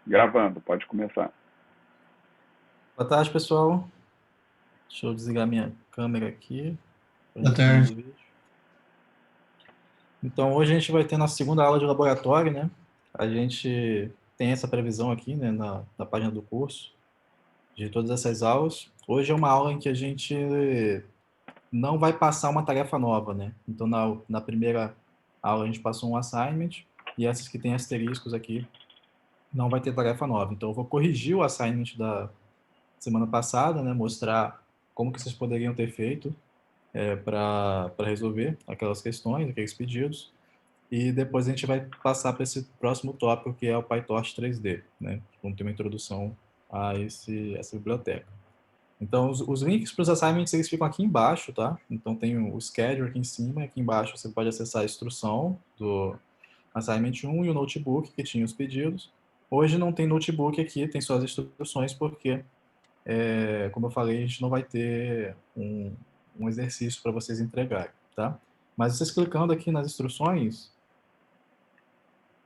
Gravando, pode começar. Boa tarde, pessoal. Deixa eu desligar minha câmera aqui para a Boa gente ter mais tarde. vídeo. Então, hoje a gente vai ter nossa segunda aula de laboratório, né? A gente tem essa previsão aqui, né, na página do curso, de todas essas aulas. Hoje é uma aula em que a gente não vai passar uma tarefa nova, né? Então, na primeira aula a gente passou um assignment, e essas que tem asteriscos aqui não vai ter tarefa nova. Então, eu vou corrigir o assignment da semana passada, né? Mostrar como que vocês poderiam ter feito para resolver aquelas questões, aqueles pedidos. E depois a gente vai passar para esse próximo tópico, que é o PyTorch 3D, né? Vamos ter uma introdução a essa biblioteca. Então, os links para os assignments, eles ficam aqui embaixo, tá? Então, tem o schedule aqui em cima, e aqui embaixo você pode acessar a instrução do assignment 1 e o notebook, que tinha os pedidos. Hoje não tem notebook aqui, tem só as instruções, porque, como eu falei, a gente não vai ter um exercício para vocês entregarem, tá? Mas vocês clicando aqui nas instruções,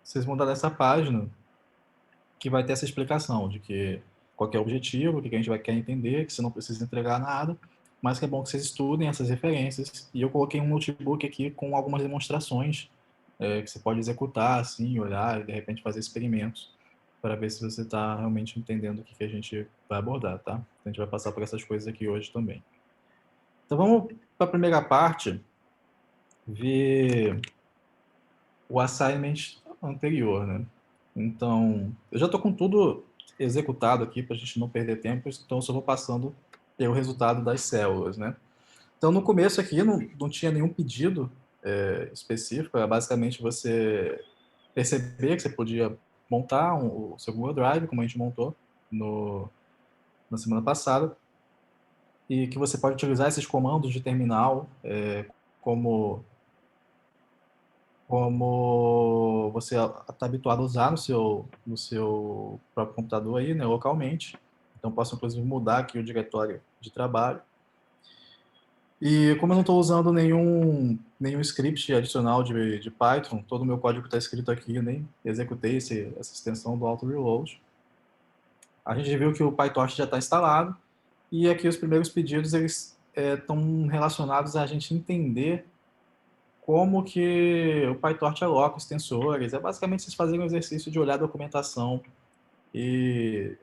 vocês vão dar essa página que vai ter essa explicação de que qual que é o objetivo, o que a gente vai querer entender, que você não precisa entregar nada, mas que é bom que vocês estudem essas referências. E eu coloquei um notebook aqui com algumas demonstrações que você pode executar, assim, olhar e de repente fazer experimentos para ver se você está realmente entendendo o que a gente vai abordar, tá? Então, a gente vai passar por essas coisas aqui hoje também. Então vamos para a primeira parte, ver o assignment anterior, né? Então, eu já estou com tudo executado aqui para a gente não perder tempo, então eu só vou passando pelo resultado das células, né? Então, no começo aqui não tinha nenhum pedido específico, era basicamente você perceber que você podia montar o seu Google Drive, como a gente montou na semana passada, e que você pode utilizar esses comandos de terminal como como você está habituado a usar no seu próprio computador aí, né, localmente. Então, posso, inclusive, mudar aqui o diretório de trabalho. E como eu não estou usando nenhum script adicional de Python, todo o meu código está escrito aqui, eu nem executei essa extensão do auto-reload. A gente viu que o PyTorch já está instalado, e aqui os primeiros pedidos eles estão relacionados a gente entender como que o PyTorch aloca os tensores. É basicamente vocês fazerem um exercício de olhar a documentação e,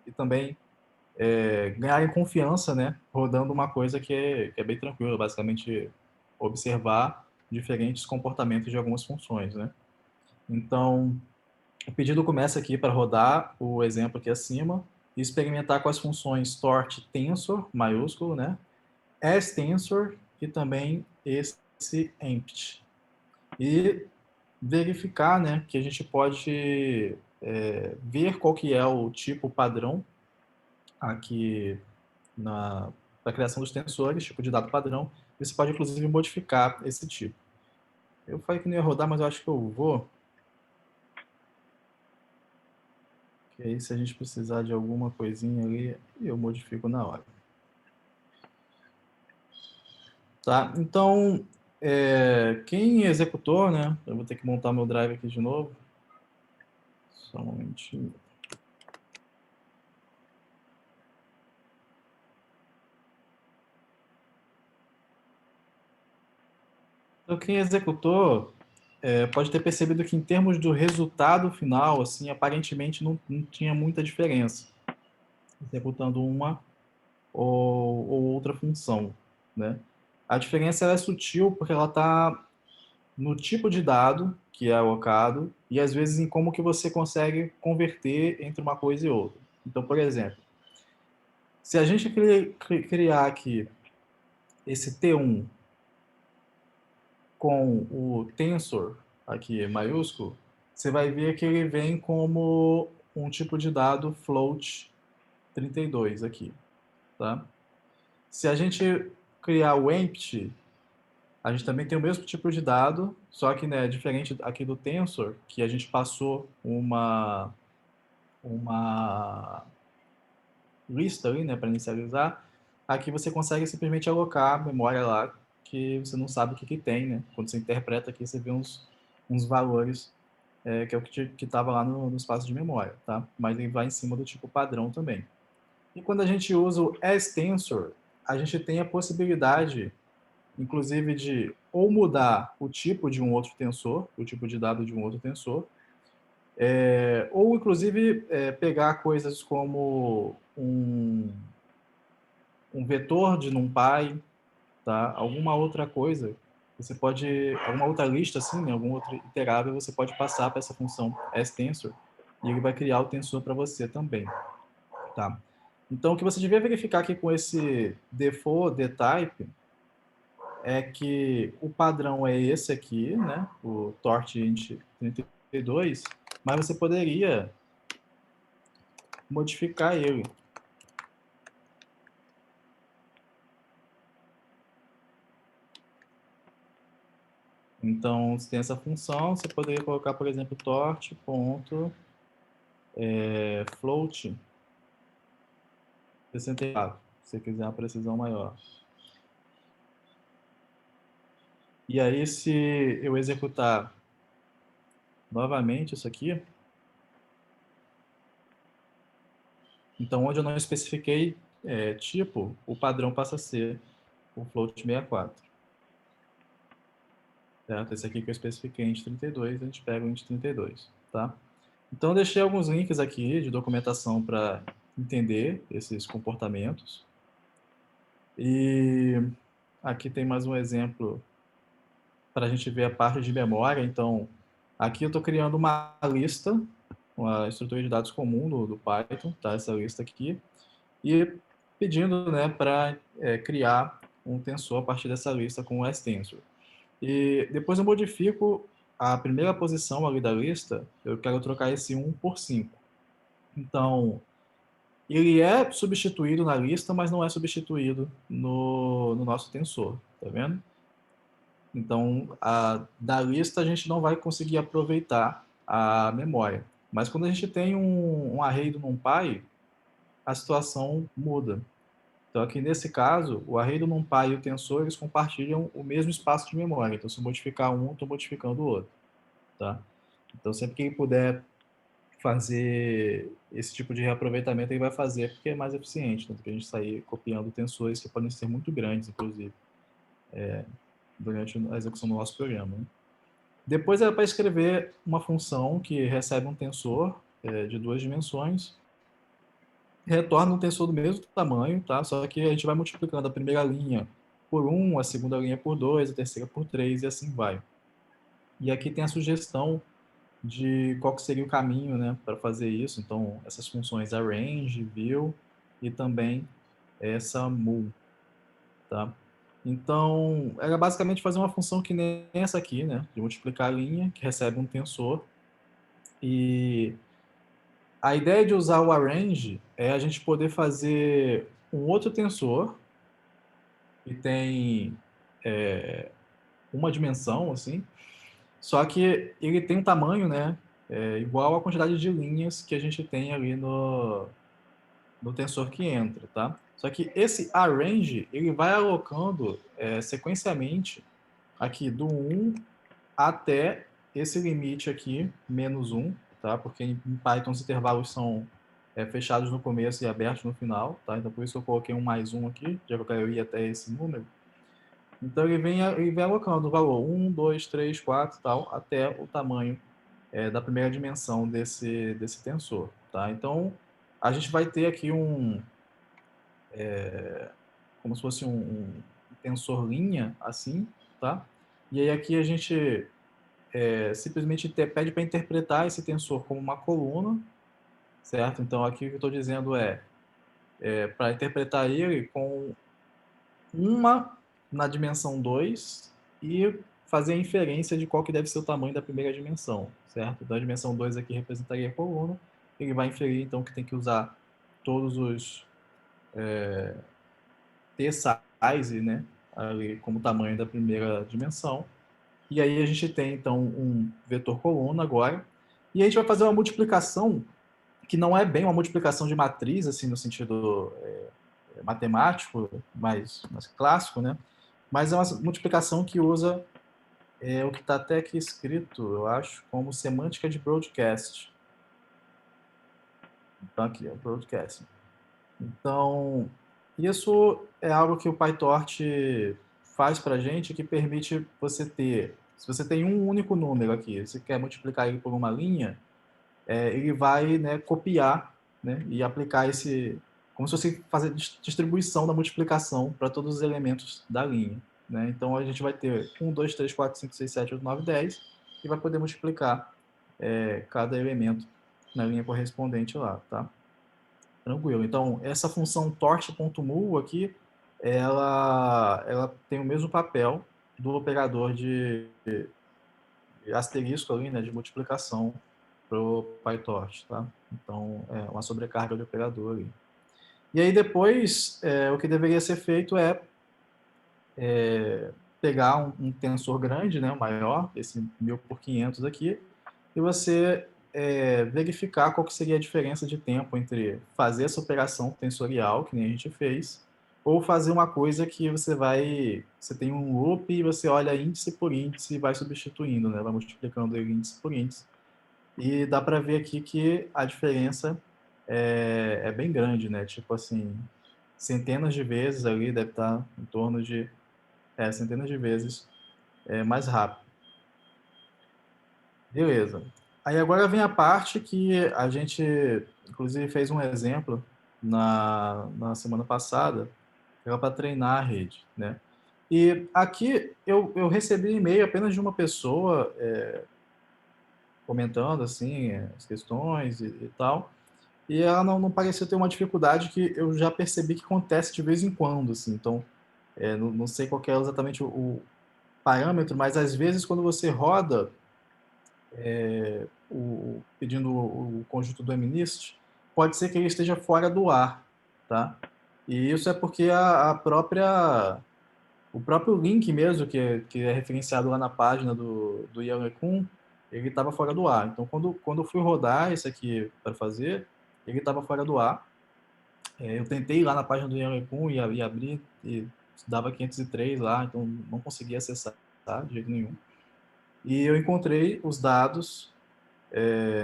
e também ganharem confiança, né, rodando uma coisa que é bem tranquila, basicamente observar diferentes comportamentos de algumas funções, né. Então, o pedido começa aqui para rodar o exemplo aqui acima e experimentar com as funções torch tensor, maiúsculo, né, as-tensor e também esse empty. E verificar, né, que a gente pode ver qual que é o tipo padrão aqui para a criação dos tensores, tipo de dado padrão. Você pode, inclusive, modificar esse tipo. Eu falei que não ia rodar, mas eu acho que eu vou. Que aí, se a gente precisar de alguma coisinha ali, eu modifico na hora. Tá? Então, quem executou, né? Eu vou ter que montar meu drive aqui de novo. Só um momentinho. Então, quem executou pode ter percebido que, em termos do resultado final, assim, aparentemente não tinha muita diferença, executando uma ou outra função, né? A diferença é sutil porque ela está no tipo de dado que é alocado e, às vezes, em como que você consegue converter entre uma coisa e outra. Então, por exemplo, se a gente criar aqui esse T1 com o tensor aqui maiúsculo, você vai ver que ele vem como um tipo de dado float 32 aqui, tá? Se a gente criar o empty, a gente também tem o mesmo tipo de dado, só que, né, diferente aqui do tensor, que a gente passou uma lista ali, né, para inicializar, aqui você consegue simplesmente alocar a memória lá que você não sabe o que tem, né? Quando você interpreta aqui, você vê uns valores que é o que estava lá no espaço de memória, tá? Mas ele vai em cima do tipo padrão também. E quando a gente usa o as-tensor, a gente tem a possibilidade, inclusive, de ou mudar o tipo de um outro tensor, o tipo de dado de um outro tensor, ou, inclusive, pegar coisas como um vetor de NumPy, tá? Alguma outra coisa, você pode, alguma outra lista, assim, né? Algum outro iterável, você pode passar para essa função as-tensor e ele vai criar o tensor para você também, tá? Então, o que você devia verificar aqui com esse default dtype é que o padrão é esse aqui, né? O tortint 32, mas você poderia modificar ele. Então, você tem essa função, você poderia colocar, por exemplo, tort.float 64, se você quiser uma precisão maior. E aí, se eu executar novamente isso aqui, então onde eu não especifiquei tipo, o padrão passa a ser o float 64. Certo? Esse aqui que eu especifiquei int 32, a gente pega o int 32, tá? Então, eu deixei alguns links aqui de documentação para entender esses comportamentos. E aqui tem mais um exemplo para a gente ver a parte de memória. Então, aqui eu estou criando uma lista, uma estrutura de dados comum do Python, tá? Essa lista aqui, e pedindo, né, para criar um tensor a partir dessa lista com o stensor. E depois eu modifico a primeira posição ali da lista, eu quero trocar esse 1 por 5. Então, ele é substituído na lista, mas não é substituído no nosso tensor, tá vendo? Então, da lista a gente não vai conseguir aproveitar a memória. Mas quando a gente tem um array do NumPy, a situação muda. Então, aqui nesse caso, o array do NumPy e o tensor, eles compartilham o mesmo espaço de memória. Então, se eu modificar um, estou modificando o outro. Tá? Então, sempre que ele puder fazer esse tipo de reaproveitamento, ele vai fazer porque é mais eficiente, né, do que a gente sair copiando tensores que podem ser muito grandes, inclusive, durante a execução do nosso programa. Né? Depois é para escrever uma função que recebe um tensor de 2 dimensões, retorna um tensor do mesmo tamanho, tá? Só que a gente vai multiplicando a primeira linha por 1, a segunda linha por 2, a terceira por 3 e assim vai. E aqui tem a sugestão de qual que seria o caminho, né, para fazer isso. Então, essas funções arrange, view e também essa mul, tá? Então, era basicamente fazer uma função que nem essa aqui, né, de multiplicar a linha, que recebe um tensor. E a ideia de usar o arrange é a gente poder fazer um outro tensor que tem uma dimensão, assim, só que ele tem um tamanho, né, igual à quantidade de linhas que a gente tem ali no tensor que entra, tá? Só que esse arrange, ele vai alocando sequencialmente aqui do 1 até esse limite aqui, menos 1, tá? Porque em Python os intervalos são fechados no começo e abertos no final, tá? Então por isso eu coloquei um mais 1 aqui, já que eu quero ir até esse número. Então ele vem alocando o valor 1, 2, 3, 4 tal, até o tamanho da primeira dimensão desse tensor, tá? Então a gente vai ter aqui como se fosse um tensor linha, assim, tá? E aí aqui a gente simplesmente pede para interpretar esse tensor como uma coluna, certo? Então aqui o que eu estou dizendo para interpretar ele com uma na dimensão 2 e fazer a inferência de qual que deve ser o tamanho da primeira dimensão, certo? Então a dimensão 2 aqui representaria a coluna, ele vai inferir então que tem que usar todos os T-size, né, ali como tamanho da primeira dimensão. E aí a gente tem então um vetor coluna agora, e a gente vai fazer uma multiplicação que não é bem uma multiplicação de matriz, assim, no sentido matemático, mais clássico, né? Mas é uma multiplicação que usa é o que está até aqui escrito, eu acho, como semântica de broadcast. Então, aqui, é broadcast. Então, isso é algo que o PyTorch faz para a gente, que permite você ter, se você tem um único número aqui, você quer multiplicar ele por uma linha, ele vai, né, copiar, né, e aplicar esse, como se fosse fazer distribuição da multiplicação para todos os elementos da linha. Né? Então, a gente vai ter 1, 2, 3, 4, 5, 6, 7, 8, 9, 10, e vai poder multiplicar cada elemento na linha correspondente lá, tá? Tranquilo. Então, essa função torch.mul aqui, ela tem o mesmo papel do operador de asterisco ali, né, de multiplicação para o PyTorch, tá? Então, é uma sobrecarga de operador ali. E aí depois, o que deveria ser feito é pegar um tensor grande, né, maior, esse 1000 por 500 aqui, e você verificar qual que seria a diferença de tempo entre fazer essa operação tensorial, que nem a gente fez, ou fazer uma coisa que você tem um loop e você olha índice por índice e vai substituindo, né, vai multiplicando ele índice por índice. E dá para ver aqui que a diferença é bem grande, né, tipo assim, centenas de vezes ali, deve estar em torno de centenas de vezes mais rápido. Beleza. Aí agora vem a parte que a gente, inclusive, fez um exemplo na semana passada, que era para treinar a rede, né? E aqui eu recebi e-mail apenas de uma pessoa comentando, assim, as questões e tal, e ela não parecia ter uma dificuldade que eu já percebi que acontece de vez em quando, assim. Então, não sei qual que é exatamente o parâmetro, mas às vezes quando você roda pedindo o conjunto do MNIST, pode ser que ele esteja fora do ar, tá? E isso é porque o próprio link mesmo, que é referenciado lá na página do Ian LeCun, ele estava fora do ar. Então, quando eu fui rodar isso aqui para fazer, ele estava fora do ar. Eu tentei ir lá na página do Ian LeCun e abrir, e dava 503 lá, então não conseguia acessar de jeito nenhum. E eu encontrei os dados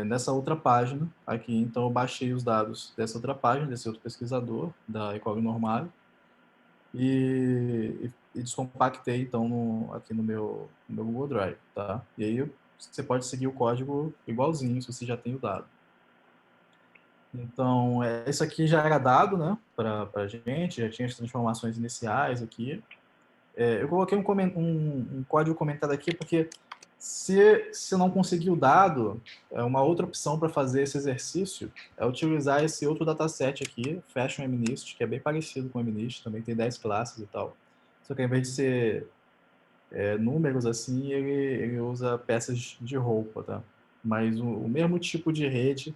nessa outra página aqui. Então, eu baixei os dados dessa outra página, desse outro pesquisador, da Ecog Normal, e descompactei, então, aqui no meu Google Drive, tá? E aí, você pode seguir o código igualzinho, se você já tem o dado. Então, isso aqui já era dado, né, para a gente, já tinha as transformações iniciais aqui. Eu coloquei um código comentado aqui porque se eu não conseguir o dado, uma outra opção para fazer esse exercício é utilizar esse outro dataset aqui, Fashion MNIST, que é bem parecido com o MNIST, também tem 10 classes e tal. Só que ao invés de ser números assim, ele usa peças de roupa, tá? Mas o mesmo tipo de rede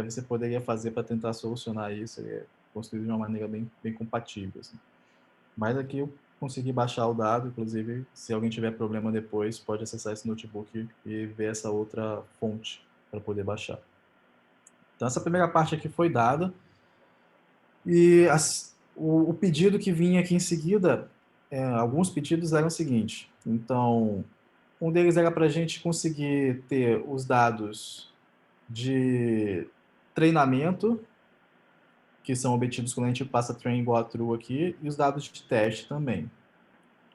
você poderia fazer para tentar solucionar isso, ele é construído de uma maneira bem compatível, assim. Mas aqui eu consegui baixar o dado, inclusive, se alguém tiver problema depois, pode acessar esse notebook e ver essa outra fonte para poder baixar. Então, essa primeira parte aqui foi dada. E o pedido que vinha aqui em seguida, alguns pedidos eram o seguinte. Então, um deles era para a gente conseguir ter os dados de treinamento, que são obtidos quando a gente passa train igual a true aqui, e os dados de teste também.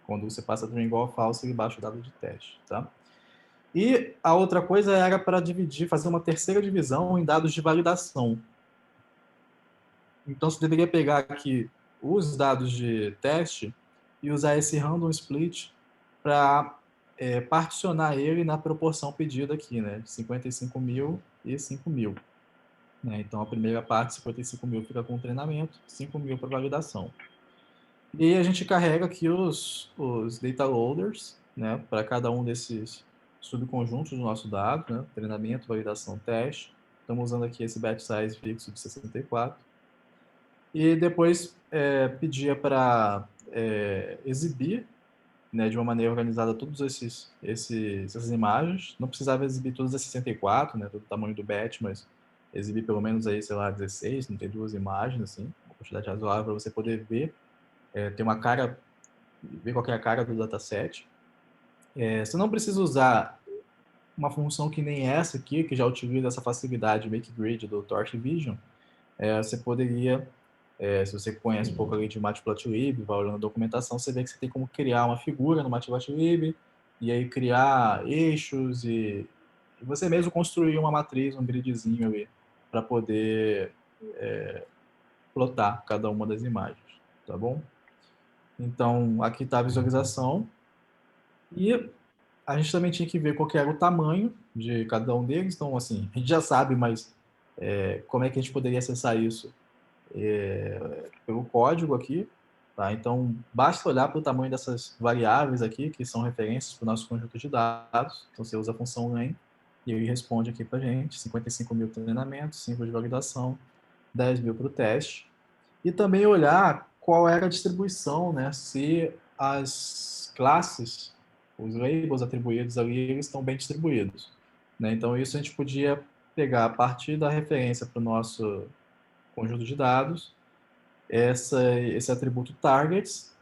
Quando você passa train igual a false, ele baixa o dado de teste, tá? E a outra coisa era para dividir, fazer uma terceira divisão em dados de validação. Então, você deveria pegar aqui os dados de teste e usar esse random split para particionar ele na proporção pedida aqui, né? 55.000 e 5.000. Né? Então, a primeira parte, 55.000, fica com treinamento, 5.000 para validação. E aí a gente carrega aqui os data loaders, né, para cada um desses subconjuntos do nosso dado, né, treinamento, validação, teste. Estamos usando aqui esse batch size fixo de 64. E depois pedia para exibir, né, de uma maneira organizada todas essas imagens. Não precisava exibir todas as 64, né, todo o tamanho do batch, mas exibir pelo menos aí, sei lá, 16, 32 imagens, assim, uma quantidade razoável para você poder ver, ter uma cara, ver qual é a cara do dataset. Você não precisa usar uma função que nem essa aqui, que já utiliza essa facilidade Make Grid do Torch Vision. Você poderia, se você conhece um pouco ali de Matplotlib, vai olhando a documentação, você vê que você tem como criar uma figura no Matplotlib, e aí criar eixos e você mesmo construir uma matriz, um gridzinho ali, para poder plotar cada uma das imagens, tá bom? Então, aqui está a visualização, e a gente também tinha que ver qual que era o tamanho de cada um deles. Então, assim, a gente já sabe, mas como é que a gente poderia acessar isso? Pelo código aqui. Tá? Então, basta olhar para o tamanho dessas variáveis aqui, que são referências para o nosso conjunto de dados. Então, você usa a função len e ele responde aqui para a gente: 55 mil treinamentos, 5 de validação, 10 mil para o teste. E também olhar qual era a distribuição, né? Se as classes, os labels atribuídos ali, eles estão bem distribuídos. Né? Então, isso a gente podia pegar a partir da referência para o nosso conjunto de dados, esse atributo targets.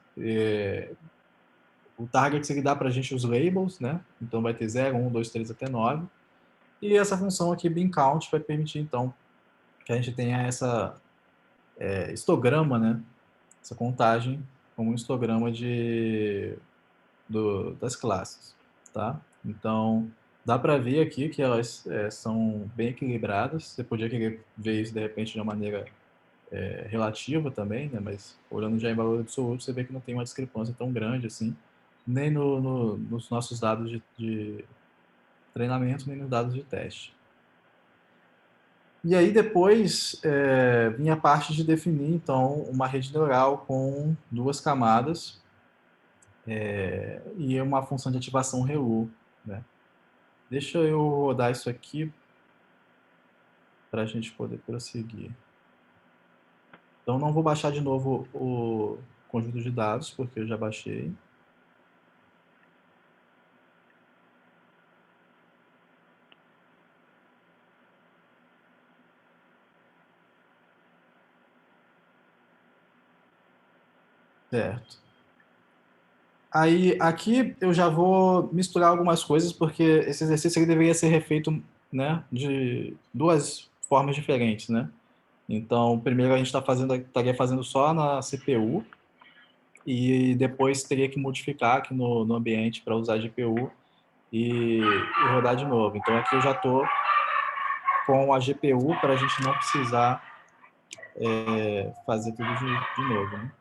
O targets ele dá para a gente os labels, né? Então, vai ter 0, 1, 2, 3 até 9. E essa função aqui, bin count, vai permitir, então, que a gente tenha essa histograma, né? Essa contagem como um histograma das classes, tá? Então, dá para ver aqui que elas são bem equilibradas. Você podia querer ver isso, de repente, de uma maneira relativa também, né? Mas olhando já em valor absoluto, você vê que não tem uma discrepância tão grande assim, nem nos nossos dados de treinamento, nem nos dados de teste. E aí depois vinha a parte de definir, então, uma rede neural com duas camadas e uma função de ativação ReLU, né? Deixa eu rodar isso aqui para a gente poder prosseguir. Então, não vou baixar de novo o conjunto de dados, porque eu já baixei. Certo. Aí, aqui eu já vou misturar algumas coisas, porque esse exercício ele deveria ser refeito, né, de duas formas diferentes, né? Então, primeiro a gente estaria fazendo só na CPU, e depois teria que modificar aqui no ambiente para usar a GPU e rodar de novo. Então, aqui eu já estou com a GPU para a gente não precisar fazer tudo de novo, né?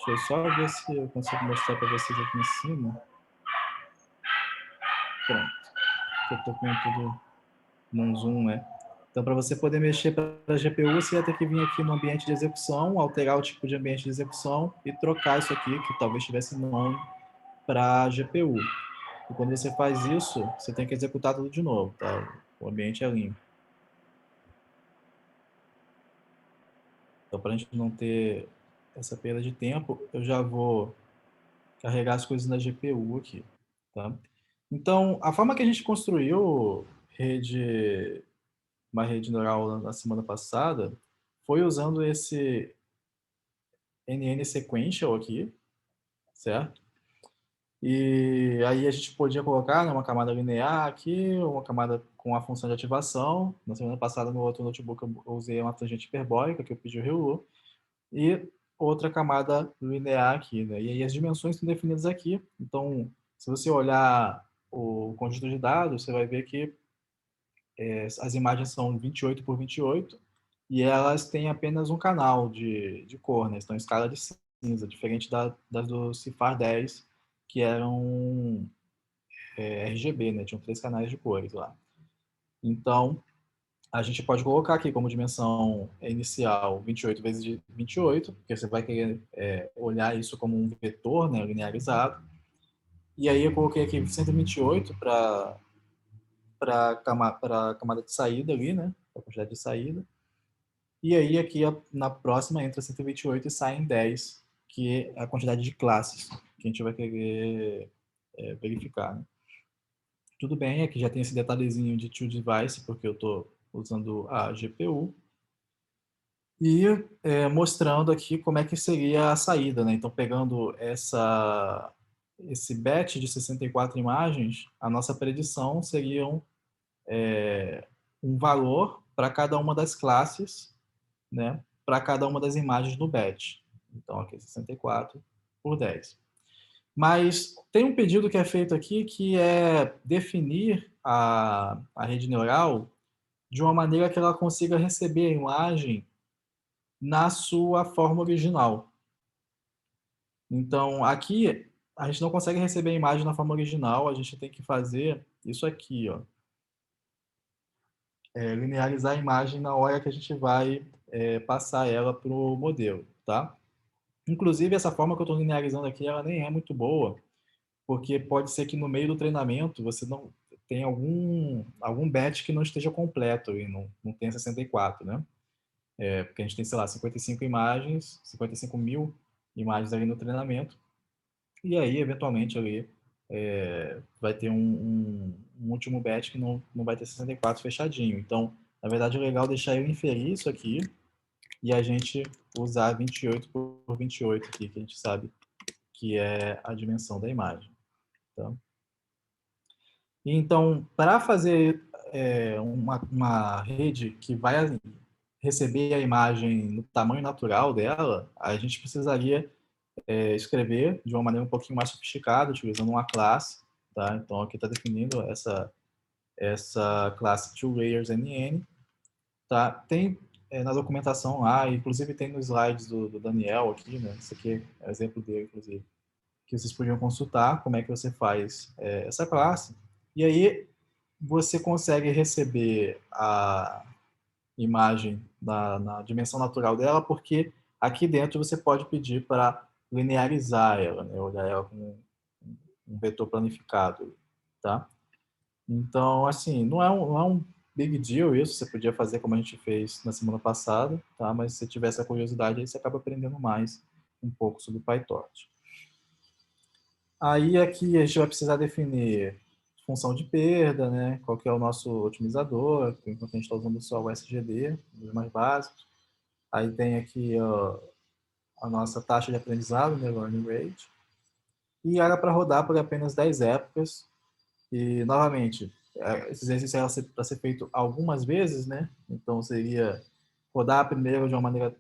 Deixa eu só ver se eu consigo mostrar para vocês aqui em cima. Pronto. Eu estou com tudo num zoom, né? Então, para você poder mexer para a GPU, você ia ter que vir aqui no ambiente de execução, alterar o tipo de ambiente de execução e trocar isso aqui, que talvez tivesse nome, para a GPU. E quando você faz isso, você tem que executar tudo de novo, tá? O ambiente é limpo. Então, para a gente não ter essa perda de tempo, eu já vou carregar as coisas na GPU aqui, tá? Então, a forma que a gente construiu uma rede neural na semana passada foi usando esse NN Sequential aqui, certo? E aí a gente podia colocar, né, uma camada linear aqui, uma camada com a função de ativação. Na semana passada, no outro notebook, eu usei uma tangente hiperbólica, que eu pedi o ReLU, e outra camada linear aqui, né? E aí as dimensões estão definidas aqui. Então, se você olhar o conjunto de dados, você vai ver que as imagens são 28 por 28 e elas têm apenas um canal de cor, né? Estão em escala de cinza, diferente das do Cifar 10, que eram RGB, né? Tinham 3 canais de cores lá. Então, a gente pode colocar aqui como dimensão inicial 28 vezes 28, porque você vai querer olhar isso como um vetor, né, linearizado. E aí eu coloquei aqui 128 para a camada de saída ali, né, a quantidade de saída. E aí aqui na próxima entra 128 e sai em 10, que é a quantidade de classes que a gente vai querer verificar, né? Tudo bem, aqui já tem esse detalhezinho de to device, porque eu estou usando a GPU. E mostrando aqui como é que seria a saída, né? Então, pegando esse batch de 64 imagens, a nossa predição seria um valor para cada uma das classes, né, para cada uma das imagens do batch. Então, aqui 64 por 10. Mas tem um pedido que é feito aqui que é definir a rede neural de uma maneira que ela consiga receber a imagem na sua forma original. Então, aqui, a gente não consegue receber a imagem na forma original, a gente tem que fazer isso aqui, ó. Linearizar a imagem na hora que a gente vai passar ela para o modelo, tá? Inclusive, essa forma que eu estou linearizando aqui, ela nem é muito boa, porque pode ser que no meio do treinamento você não tem algum batch que não esteja completo e não tenha 64, né? Porque a gente tem, sei lá, 55 imagens, 55 mil imagens ali no treinamento, e aí, eventualmente, ali vai ter um último batch que não vai ter 64 fechadinho. Então, na verdade, é legal deixar eu inferir isso aqui e a gente usar 28 por 28 aqui, que a gente sabe que é a dimensão da imagem. Tá? Então, para fazer uma rede que vai receber a imagem no tamanho natural dela, a gente precisaria escrever de uma maneira um pouquinho mais sofisticada, utilizando uma classe. Tá? Então, aqui está definindo essa classe ToLayersNN. Tá? Tem na documentação lá, inclusive tem nos slides do Daniel aqui, né? Esse aqui é o exemplo dele, inclusive, que vocês podiam consultar como é que você faz essa classe. E aí você consegue receber a imagem na dimensão natural dela, porque aqui dentro você pode pedir para linearizar ela, né? Olhar ela como um vetor planificado, tá? Então, assim, não é um big deal isso, você podia fazer como a gente fez na semana passada, tá? Mas se você tiver essa curiosidade, aí você acaba aprendendo mais um pouco sobre o PyTorch. Aí aqui a gente vai precisar definir função de perda, né? Qual que é o nosso otimizador, enquanto a gente está usando só o SGD, os mais básicos. Aí tem aqui a nossa taxa de aprendizado, né? Learning Rate. E era para rodar por apenas 10 épocas. E, novamente, esse exercício era para ser feito algumas vezes, né? Então, seria rodar primeiro de uma maneira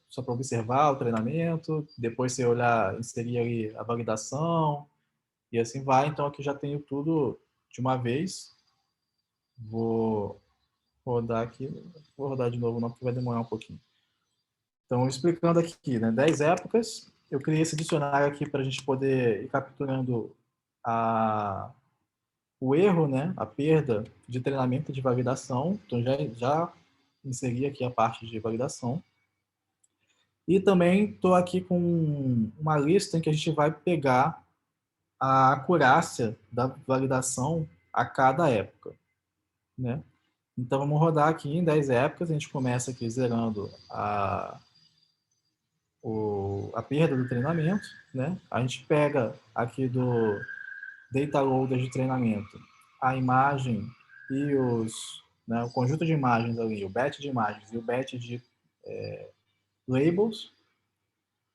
só para observar o treinamento, depois você olhar, inserir ali a validação, e assim vai. Então, aqui já tenho tudo de uma vez. Vou rodar aqui, vou rodar de novo não, porque vai demorar um pouquinho. Então, explicando aqui, né? 10 épocas. Eu criei esse dicionário aqui para a gente poder ir capturando o erro, né? A perda de treinamento de validação. Então, já inseri aqui a parte de validação. E também estou aqui com uma lista em que a gente vai pegar a acurácia da validação a cada época, né? Então, vamos rodar aqui em 10 épocas. A gente começa aqui zerando a perda do treinamento, né? A gente pega aqui do data loader de treinamento a imagem e o conjunto de imagens ali, o batch de imagens e o batch de labels.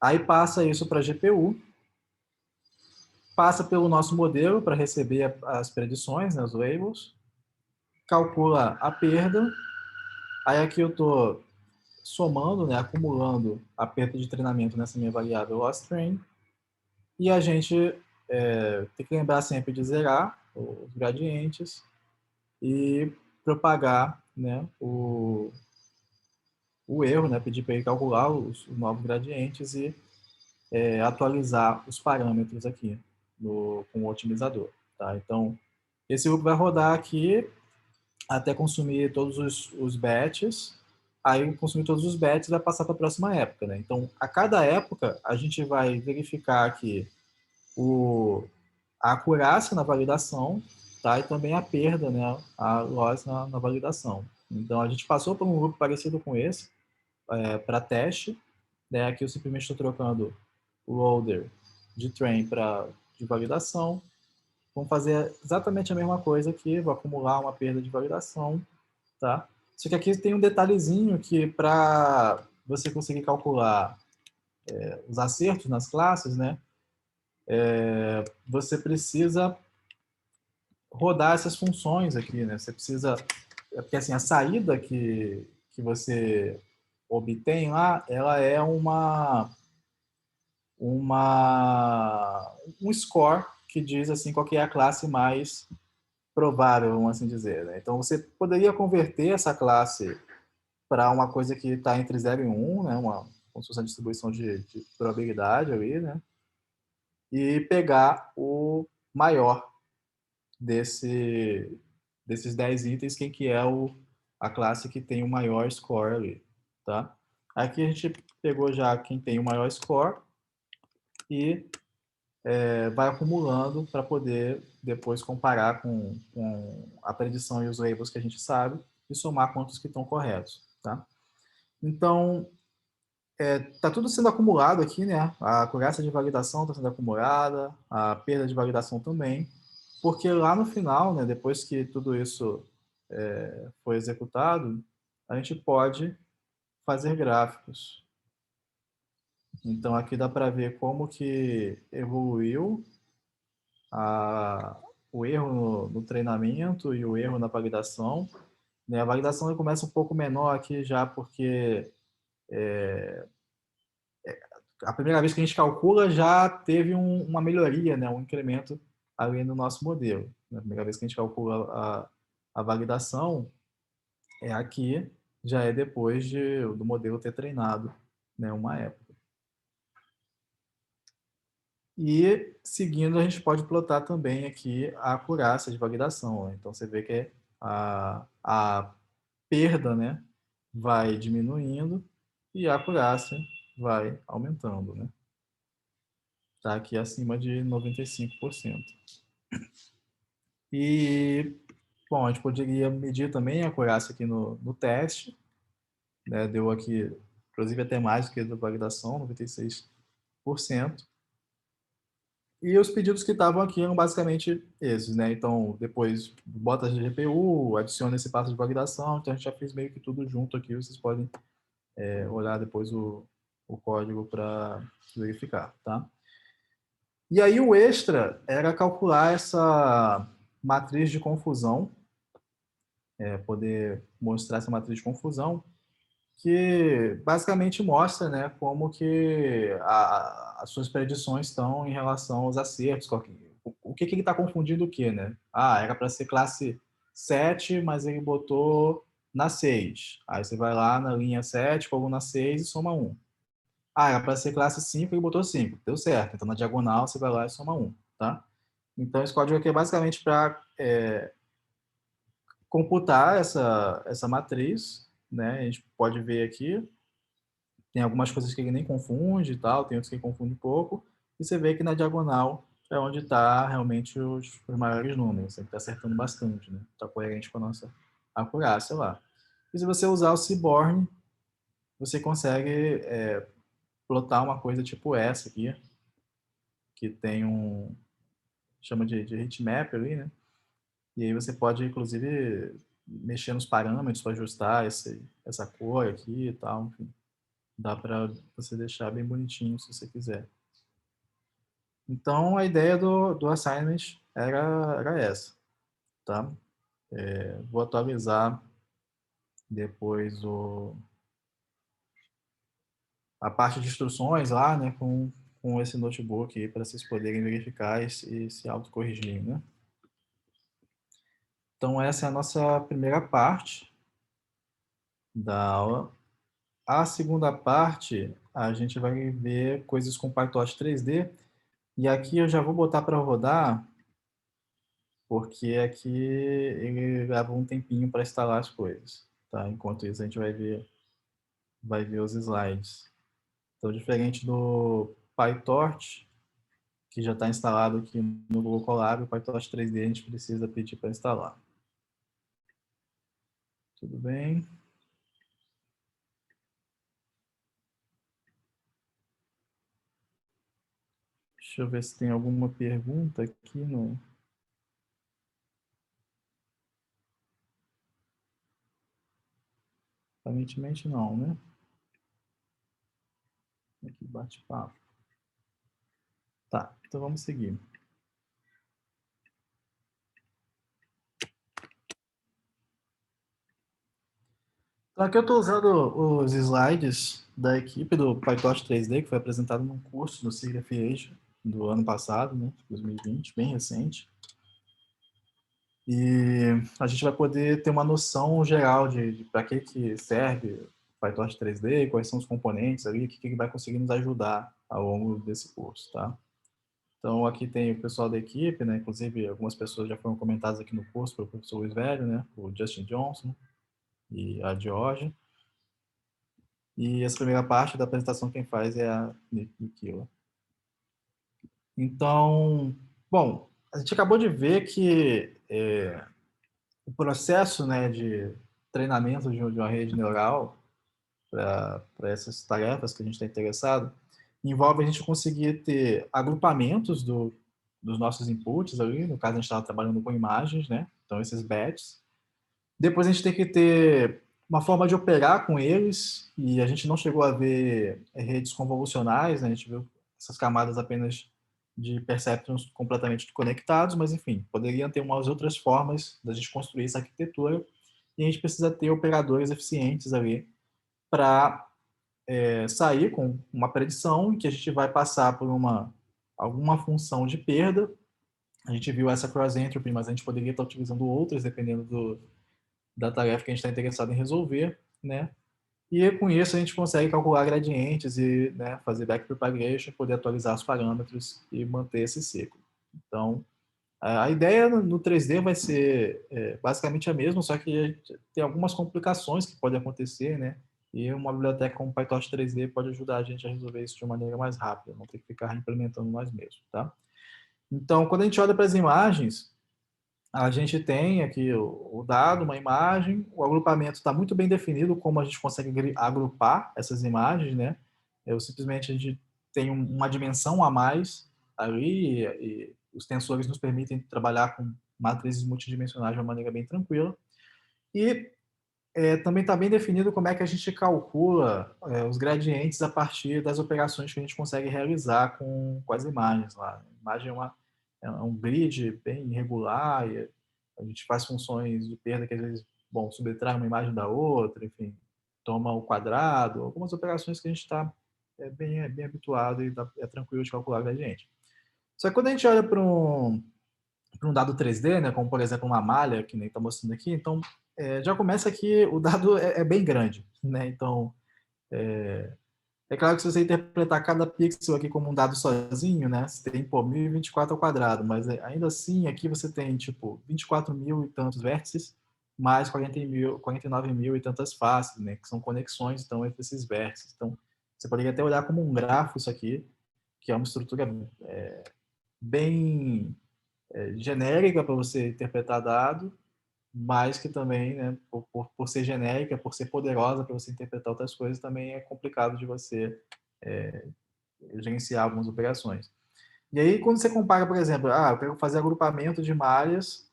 Aí passa isso para a GPU, passa pelo nosso modelo para receber as predições, né, os labels, calcula a perda. Aí aqui eu estou somando, né, acumulando a perda de treinamento nessa minha variável lossTrain. E a gente tem que lembrar sempre de zerar os gradientes e propagar, né, o erro, né, pedir para ele calcular os novos gradientes e atualizar os parâmetros aqui com o otimizador. Tá? Então, esse loop vai rodar aqui até consumir todos os batches. Aí, consumir todos os batches, vai passar para a próxima época. Né? Então, a cada época, a gente vai verificar aqui a acurácia na validação, tá? E também a perda, né? A loss na validação. Então, a gente passou por um loop parecido com esse, para teste. Né? Aqui eu simplesmente estou trocando o loader de train de validação. Vamos fazer exatamente a mesma coisa aqui, vou acumular uma perda de validação, tá? Só que aqui tem um detalhezinho que para você conseguir calcular os acertos nas classes, né? você precisa rodar essas funções aqui, né? Você precisa... Porque, assim, a saída que você obtém lá, ela é um score que diz, assim, qual que é a classe mais provável, vamos assim dizer, né? Então, você poderia converter essa classe para uma coisa que está entre 0 e 1, né? Como se fosse uma distribuição de probabilidade ali, né? E pegar o maior desses 10 itens, quem que é a classe que tem o maior score ali, tá? Aqui a gente pegou já quem tem o maior score e vai acumulando para poder depois comparar com a predição e os labels que a gente sabe e somar quantos que estão corretos, tá? Então, tá tudo sendo acumulado aqui, né? A acurácia de validação está sendo acumulada, a perda de validação também, porque lá no final, né, depois que tudo isso foi executado, a gente pode fazer gráficos. Então, aqui dá para ver como que evoluiu a, o erro no treinamento e o erro na validação. Né? A validação começa um pouco menor aqui já, porque a primeira vez que a gente calcula já teve uma melhoria, né? Um incremento ali no nosso modelo. A primeira vez que a gente calcula a validação é aqui, já é depois do modelo ter treinado, né? Uma época. E seguindo, a gente pode plotar também aqui a acurácia de validação. Né? Então, você vê que a perda, né, vai diminuindo e a acurácia vai aumentando. Né? Está aqui acima de 95%. E, bom, a gente poderia medir também a acurácia aqui no teste. Né? Deu aqui, inclusive, até mais do que a da validação, 96%. E os pedidos que estavam aqui eram basicamente esses, né? Então, depois bota a GPU, adiciona esse passo de validação. Então, a gente já fez meio que tudo junto aqui. Vocês podem olhar depois o código para verificar, tá? E aí, o extra era calcular essa matriz de confusão, poder mostrar essa matriz de confusão, que basicamente mostra, né, como que as suas predições estão em relação aos acertos. O que ele está confundindo o quê, né? Ah, era para ser classe 7, mas ele botou na 6. Aí você vai lá na linha 7, coluna 6 e soma 1. Ah, era para ser classe 5 e ele botou 5. Deu certo. Então na diagonal você vai lá e soma 1, tá? Então esse código aqui é basicamente para computar essa matriz, né? A gente pode ver aqui, tem algumas coisas que ele nem confunde e tal, tem outras que ele confunde um pouco, e você vê que na diagonal é onde está realmente os maiores números, ele está acertando bastante, né? Está coerente com a nossa acurácia lá. E se você usar o Seaborn, você consegue plotar uma coisa tipo essa aqui, que tem chama de heatmap ali, né? E aí você pode, inclusive, mexer nos parâmetros para ajustar essa cor aqui e tal, enfim. Dá para você deixar bem bonitinho se você quiser. Então, a ideia do assignment era essa, tá? Vou atualizar depois a parte de instruções lá, né, com esse notebook aí, para vocês poderem verificar e se autocorrigir, né? Então, essa é a nossa primeira parte da aula. A segunda parte, a gente vai ver coisas com PyTorch 3D, e aqui eu já vou botar para rodar, porque aqui ele leva um tempinho para instalar as coisas, tá? Enquanto isso, a gente vai ver os slides. Então, diferente do PyTorch, que já está instalado aqui no Google Colab, o PyTorch 3D a gente precisa pedir para instalar. Tudo bem? Deixa eu ver se tem alguma pergunta aqui no... Aparentemente não, né? Aqui, bate-papo. Tá, então vamos seguir. Então aqui eu estou usando os slides da equipe do PyTorch 3D, que foi apresentado num curso no SIGGRAPH do ano passado, né, 2020, bem recente. E a gente vai poder ter uma noção geral de para que serve o PyTorch 3D, quais são os componentes ali, o que vai conseguir nos ajudar ao longo desse curso, tá? Então, aqui tem o pessoal da equipe, né? Inclusive, algumas pessoas já foram comentadas aqui no curso pelo professor Luiz Velho, né? O Justin Johnson e a Georgia. E essa primeira parte da apresentação quem faz é a Nikila. Então, bom, a gente acabou de ver que o processo, né, de treinamento de uma rede neural para essas tarefas que a gente está interessado envolve a gente conseguir ter agrupamentos dos nossos inputs ali, no caso a gente estava trabalhando com imagens, né? Então esses batches. Depois a gente tem que ter uma forma de operar com eles e a gente não chegou a ver redes convolucionais, né? A gente viu essas camadas apenas de perceptrons completamente conectados, mas enfim, poderiam ter umas outras formas da gente construir essa arquitetura e a gente precisa ter operadores eficientes ali para sair com uma predição que a gente vai passar por alguma função de perda. A gente viu essa cross entropy, mas a gente poderia estar utilizando outras dependendo da tarefa que a gente está interessado em resolver, né? E com isso a gente consegue calcular gradientes e, né, fazer backpropagation, poder atualizar os parâmetros e manter esse ciclo. Então, a ideia no 3D vai ser basicamente a mesma, só que tem algumas complicações que podem acontecer, né? E uma biblioteca como PyTorch 3D pode ajudar a gente a resolver isso de uma maneira mais rápida, não ter que ficar implementando nós mesmos, tá? Então, quando a gente olha para as imagens, a gente tem aqui o dado, uma imagem, o agrupamento está muito bem definido, como a gente consegue agrupar essas imagens, né? Simplesmente a gente tem uma dimensão a mais ali e os tensores nos permitem trabalhar com matrizes multidimensionais de uma maneira bem tranquila. E também está bem definido como é que a gente calcula os gradientes a partir das operações que a gente consegue realizar com as imagens lá. A imagem é um grid bem irregular e a gente faz funções de perda que às vezes, bom, subtrai uma imagem da outra, enfim, toma o quadrado, algumas operações que a gente está bem habituado e é tranquilo de calcular gradiente. Só que quando a gente olha para um dado 3D, né, como por exemplo uma malha, que nem está mostrando aqui, então já começa que o dado é bem grande, né? Então é claro que se você interpretar cada pixel aqui como um dado sozinho, né, você tem, pô, 1024 ao quadrado, mas ainda assim aqui você tem, tipo, 24 mil e tantos vértices, mais 49 mil e tantas faces, né, que são conexões, então, entre esses vértices. Então, você poderia até olhar como um grafo isso aqui, que é uma estrutura bem genérica para você interpretar dado, mas que também, né, por ser genérica, por ser poderosa para você interpretar outras coisas, também é complicado de você gerenciar algumas operações. E aí, quando você compara, por exemplo, eu quero fazer agrupamento de malhas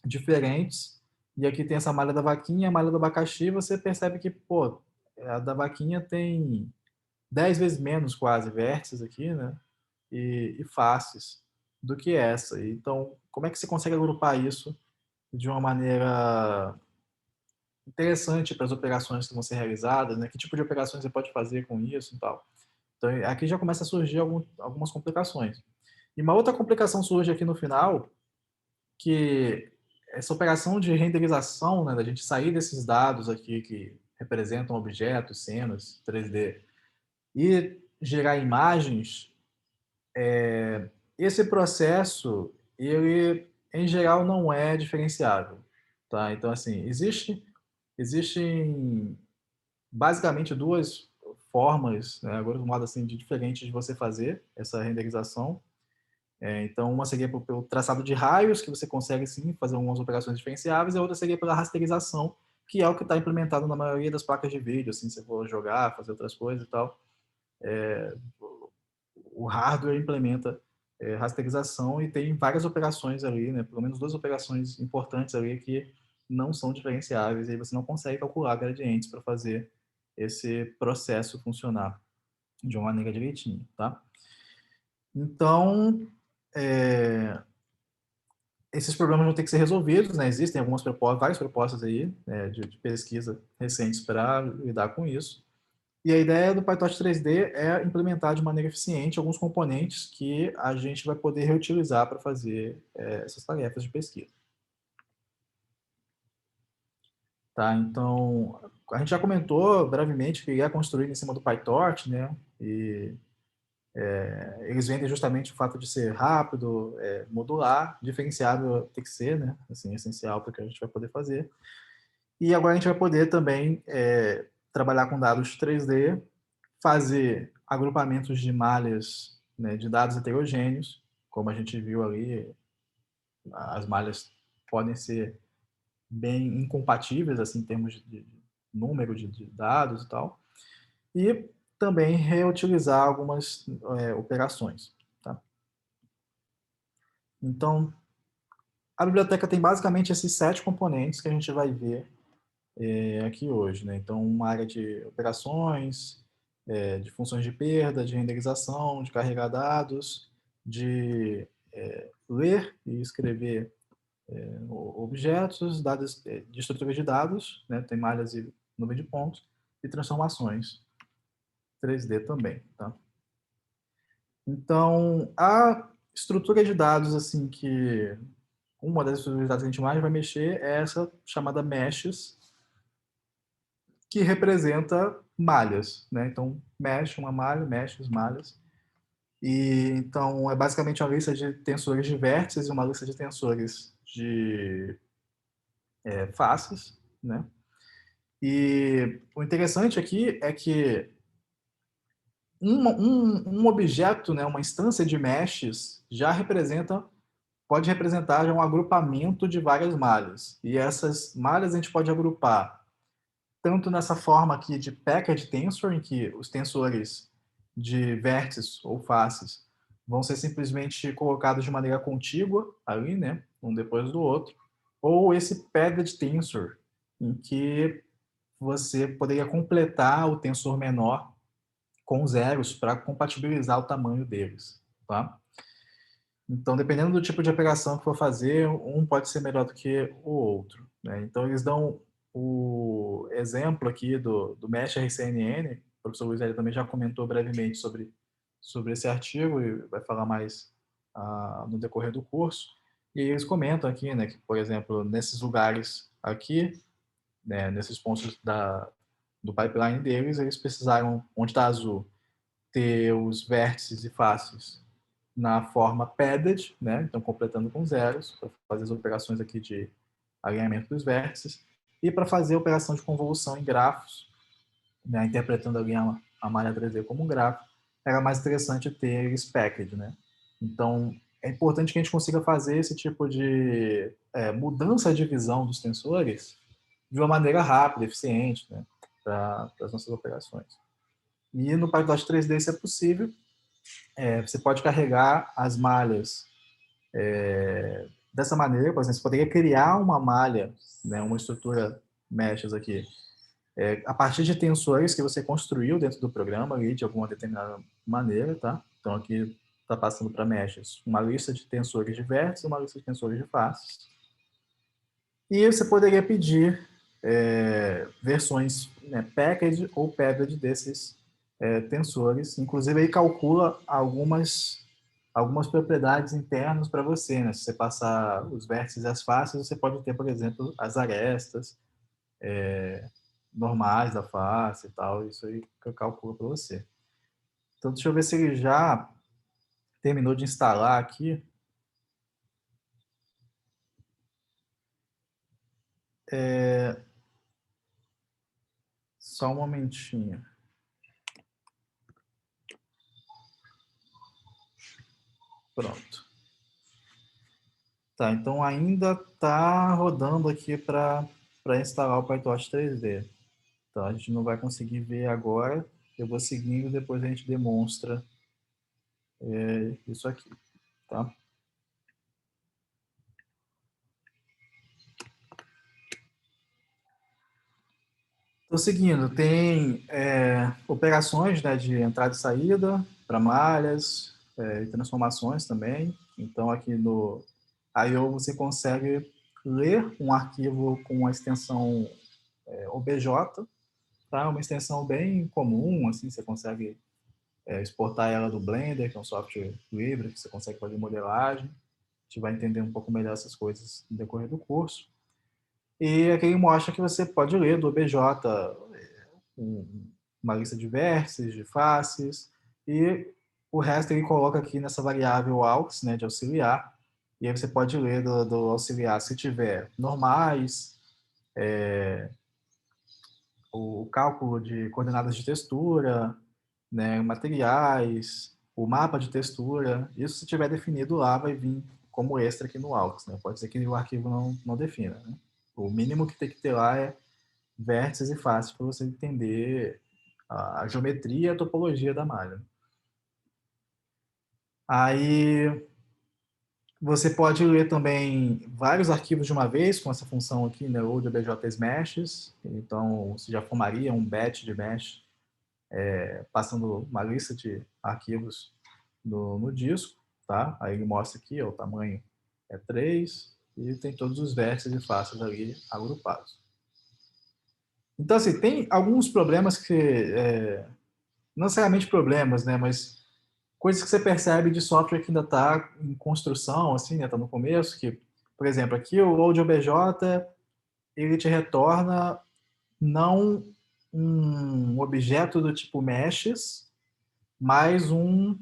diferentes, e aqui tem essa malha da vaquinha, a malha do abacaxi, você percebe que, pô, a da vaquinha tem 10 vezes menos quase vértices aqui, né? E faces do que essa. Então, como é que você consegue agrupar isso de uma maneira interessante para as operações que vão ser realizadas, né? Que tipo de operações você pode fazer com isso e tal. Então, aqui já começa a surgir algumas complicações. E uma outra complicação surge aqui no final, que essa operação de renderização, né, da gente sair desses dados aqui que representam objetos, cenas, 3D, e gerar imagens, esse processo, ele, em geral, não é diferenciável. Tá? Então, assim, existem basicamente duas formas, né, agora modo assim, de diferentes de você fazer essa renderização. Então, uma seria pelo traçado de raios, que você consegue sim fazer algumas operações diferenciáveis, e a outra seria pela rasterização, que é o que está implementado na maioria das placas de vídeo, assim, se você for jogar, fazer outras coisas e tal. O hardware implementa rasterização e tem várias operações ali, né, pelo menos duas operações importantes ali que não são diferenciáveis, e aí você não consegue calcular gradientes para fazer esse processo funcionar de uma maneira direitinho, tá? Então, esses problemas vão ter que ser resolvidos, né? Existem algumas propostas, várias propostas aí, né, de pesquisa recentes para lidar com isso. E a ideia do PyTorch 3D é implementar de maneira eficiente alguns componentes que a gente vai poder reutilizar para fazer essas tarefas de pesquisa. Tá, então, a gente já comentou brevemente que é construído em cima do PyTorch, né? E eles vendem justamente o fato de ser rápido, modular, diferenciado tem que ser, né? Assim, essencial para o que a gente vai poder fazer. E agora a gente vai poder também trabalhar com dados 3D, fazer agrupamentos de malhas, né, de dados heterogêneos, como a gente viu ali, as malhas podem ser bem incompatíveis assim, em termos de número de dados e tal, e também reutilizar algumas operações. Tá? Então, a biblioteca tem basicamente esses 7 componentes que a gente vai ver aqui hoje. Né? Então, uma área de operações, de funções de perda, de renderização, de carregar dados, de ler e escrever objetos, dados de estruturas de dados, né? Tem malhas e nuvem de pontos, e transformações 3D também. Tá? Então, a estrutura de dados, assim, que uma das estruturas de dados que a gente mais vai mexer é essa chamada meshes, que representa malhas, né? Então, mesh, uma malha, meshes, malhas. E então é basicamente uma lista de tensores de vértices e uma lista de tensores de faces, né? E o interessante aqui é que um objeto, né, uma instância de meshes, pode representar já um agrupamento de várias malhas. E essas malhas a gente pode agrupar tanto nessa forma aqui de package tensor, em que os tensores de vértices ou faces vão ser simplesmente colocados de maneira contígua ali, né, um depois do outro, ou esse padded tensor, em que você poderia completar o tensor menor com zeros para compatibilizar o tamanho deles, tá? Então, dependendo do tipo de operação que for fazer, um pode ser melhor do que o outro, né? Então, eles dão o exemplo aqui do Mesh RCNN, o professor Luiz Hélio também já comentou brevemente sobre esse artigo e vai falar mais no decorrer do curso. E eles comentam aqui, né, que, por exemplo, nesses lugares aqui, né, nesses pontos do pipeline deles, eles precisaram, onde está azul, ter os vértices e faces na forma padded, né? Então completando com zeros, para fazer as operações aqui de alinhamento dos vértices, e para fazer a operação de convolução em grafos, né? Interpretando ali a malha 3D como um grafo, era mais interessante ter eles packed, né? Então é importante que a gente consiga fazer esse tipo de mudança de visão dos tensores de uma maneira rápida, eficiente, né? Para as nossas operações. E no PyTorch 3D isso é possível. Você pode carregar as malhas dessa maneira, por exemplo, você poderia criar uma malha, né, uma estrutura meshes aqui, a partir de tensores que você construiu dentro do programa ali, de alguma determinada maneira, tá? Então aqui está passando para meshes uma lista de tensores de vértices, uma lista de tensores de faces. E você poderia pedir versões, né, package ou padded desses tensores. Inclusive, aí calcula algumas propriedades internas para você. Né? Se você passar os vértices e as faces, você pode ter, por exemplo, as arestas normais da face e tal. Isso aí que eu calculo para você. Então, deixa eu ver se ele já terminou de instalar aqui. Só um momentinho. Pronto. Tá, então ainda está rodando aqui para instalar o PyTorch 3D. Então a gente não vai conseguir ver agora. Eu vou seguindo, depois a gente demonstra isso aqui, tá? Estou seguindo. Tem operações, né, de entrada e saída para malhas. e transformações também. Então, aqui no I/O você consegue ler um arquivo com a extensão OBJ, tá? Uma extensão bem comum, assim, você consegue exportar ela do Blender, que é um software livre, que você consegue fazer modelagem. A gente vai entender um pouco melhor essas coisas no decorrer do curso. E aqui ele mostra que você pode ler do OBJ uma lista de vértices, de faces, e o resto ele coloca aqui nessa variável aux, né, de auxiliar, e aí você pode ler do auxiliar se tiver normais, o cálculo de coordenadas de textura, né, materiais, o mapa de textura, isso se tiver definido lá vai vir como extra aqui no aux, né? Pode ser que o arquivo não defina, né? O mínimo que tem que ter lá é vértices e faces para você entender a geometria e a topologia da malha. Aí você pode ler também vários arquivos de uma vez com essa função aqui, né, ou de OBJ Meshes. Então, você já formaria um batch de mesh passando uma lista de arquivos no disco, tá? Aí ele mostra aqui, ó, o tamanho é 3 e tem todos os vértices e faces ali agrupados. Então, assim, tem alguns problemas que, não necessariamente problemas, né, mas coisas que você percebe de software que ainda está em construção, assim, né, está no começo, que, por exemplo, aqui o LoadOBJ, ele te retorna não um objeto do tipo meshes, mas um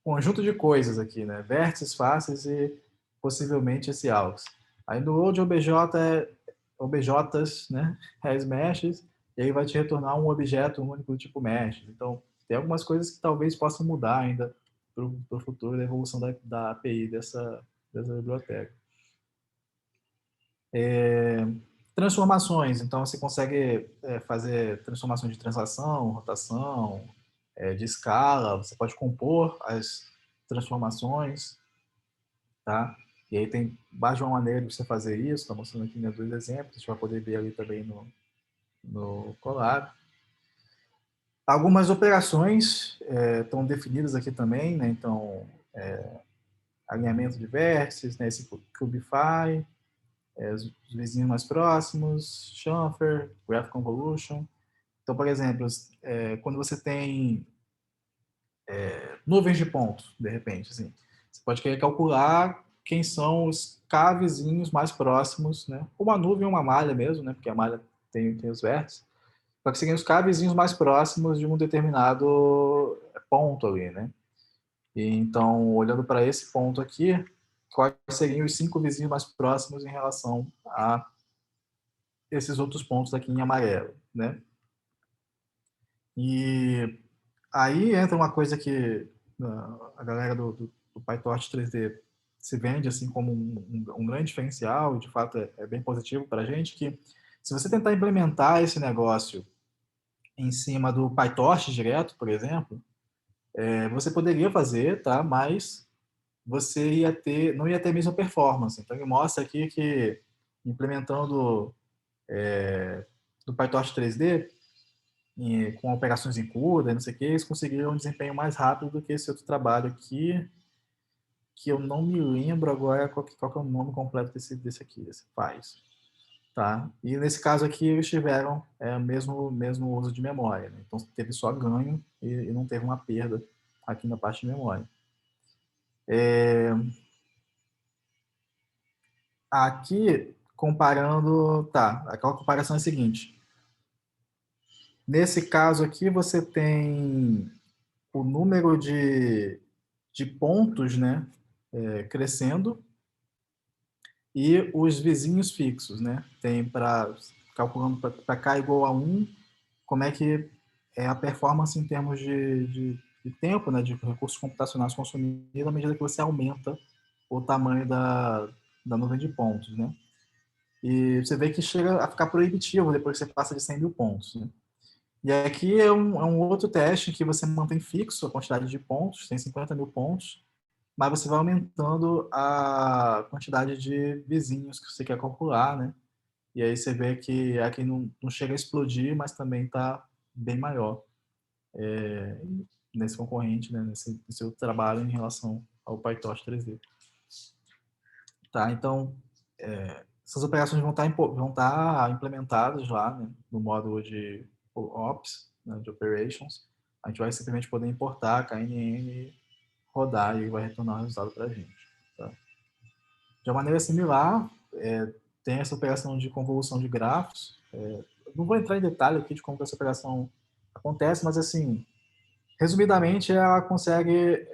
conjunto de coisas aqui, né, vértices, faces e possivelmente esse aux. Aí no LoadOBJ é objetos, né, as meshes, e aí vai te retornar um objeto único do tipo mesh. Então, tem algumas coisas que talvez possam mudar ainda para o futuro da evolução da API dessa biblioteca. Transformações, então você consegue fazer transformações de translação, rotação, de escala, você pode compor as transformações, tá? E aí tem mais de uma maneira de você fazer isso, estou mostrando aqui, né, 2 exemplos, a gente vai poder ver ali também no Colab. Algumas operações estão definidas aqui também, né? Então, alinhamento de vértices, né? Esse Cubify, os vizinhos mais próximos, chamfer, graph convolution. Então, por exemplo, quando você tem nuvens de pontos, de repente, assim, você pode querer calcular quem são os K vizinhos mais próximos, né? Uma nuvem ou uma malha mesmo, né? Porque a malha tem os vértices. Para que seriam os K vizinhos mais próximos de um determinado ponto ali, né? E, então, olhando para esse ponto aqui, quais seriam os 5 vizinhos mais próximos em relação a esses outros pontos aqui em amarelo, né? E aí entra uma coisa que a galera do PyTorch 3D se vende assim como um grande diferencial, e de fato é bem positivo para a gente, que se você tentar implementar esse negócio em cima do PyTorch direto, por exemplo, você poderia fazer, tá? Mas você não ia ter a mesma performance. Então ele mostra aqui que implementando do PyTorch 3D com operações em CUDA, não sei o que, eles conseguiram um desempenho mais rápido do que esse outro trabalho aqui, que eu não me lembro agora qual que é o nome completo desse aqui, desse faz. Tá? E nesse caso aqui eles tiveram mesmo uso de memória, né? Então teve só ganho e não teve uma perda aqui na parte de memória. Aqui, comparando, tá, aquela comparação é a seguinte. Nesse caso aqui, você tem o número de pontos, né, crescendo e os vizinhos fixos, né? Tem calculando para k igual a 1, como é que é a performance em termos de tempo, né, de recursos computacionais consumidos à medida que você aumenta o tamanho da nuvem de pontos, né? E você vê que chega a ficar proibitivo depois que você passa de 100 mil pontos, né? E aqui é um outro teste que você mantém fixo a quantidade de pontos, tem 50 mil pontos, mas você vai aumentando a quantidade de vizinhos que você quer calcular, né? E aí você vê que aqui não chega a explodir, mas também está bem maior. nesse concorrente, né, nesse seu trabalho em relação ao PyTorch 3D. Tá, então, essas operações vão estar implementadas lá, né, no módulo de Ops, né, de Operations. A gente vai simplesmente poder importar KNN, rodar e vai retornar o resultado para a gente. Tá? De uma maneira similar, tem essa operação de convolução de grafos. Não vou entrar em detalhe aqui de como essa operação acontece, mas assim, resumidamente, ela consegue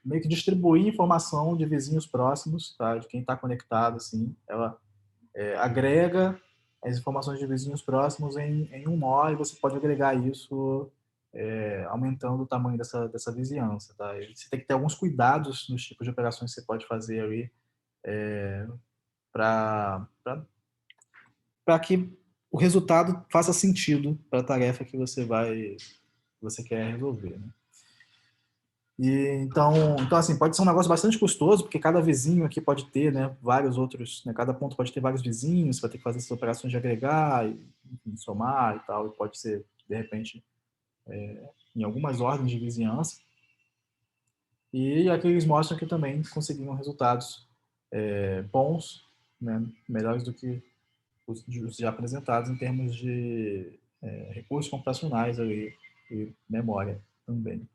meio que distribuir informação de vizinhos próximos, tá? De quem está conectado, assim. Ela agrega as informações de vizinhos próximos em um nó e você pode agregar isso aumentando o tamanho dessa vizinhança, tá? E você tem que ter alguns cuidados nos tipos de operações que você pode fazer ali para que o resultado faça sentido para a tarefa que você quer resolver, né? E então assim, pode ser um negócio bastante custoso, porque cada vizinho aqui pode ter, né, vários outros, né, cada ponto pode ter vários vizinhos, você vai ter que fazer essas operações de agregar, e, enfim, somar e tal, e pode ser, de repente, em algumas ordens de vizinhança. E aqui eles mostram que também conseguiram resultados bons, né, melhores do que os já apresentados em termos de recursos computacionais ali, e memória também.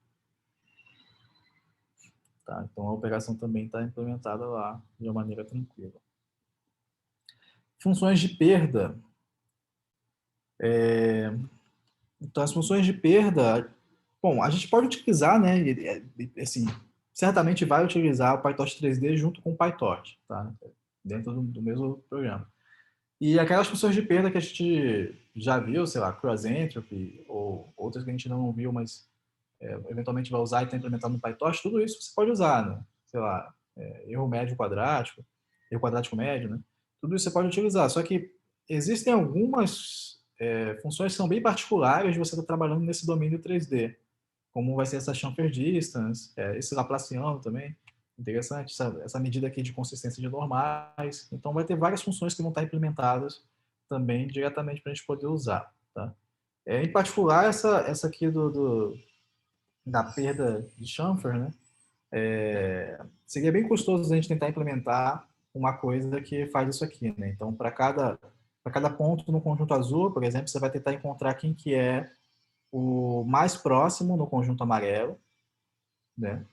Tá? Então a operação também está implementada lá de uma maneira tranquila. Funções de perda. Então as funções de perda, bom, a gente pode utilizar, né? Assim, certamente vai utilizar o PyTorch 3D junto com o PyTorch, tá? Dentro do mesmo programa. E aquelas funções de perda que a gente já viu, sei lá, cross entropy ou outras que a gente não viu, mas eventualmente vai usar e está implementado no PyTorch, tudo isso você pode usar, né? Sei lá, erro médio quadrático, erro quadrático médio, né? Tudo isso você pode utilizar. Só que existem algumas funções que são bem particulares de você estar trabalhando nesse domínio 3D, como vai ser essa chamfer distance, esse Laplaciano também, interessante, essa medida aqui de consistência de normais. Então, vai ter várias funções que vão estar implementadas também diretamente para a gente poder usar, tá? Em particular, essa aqui da perda de chamfer, né? Seria bem custoso a gente tentar implementar uma coisa que faz isso aqui, né? Então, para cada ponto no conjunto azul, por exemplo, você vai tentar encontrar quem que é o mais próximo no conjunto amarelo, né?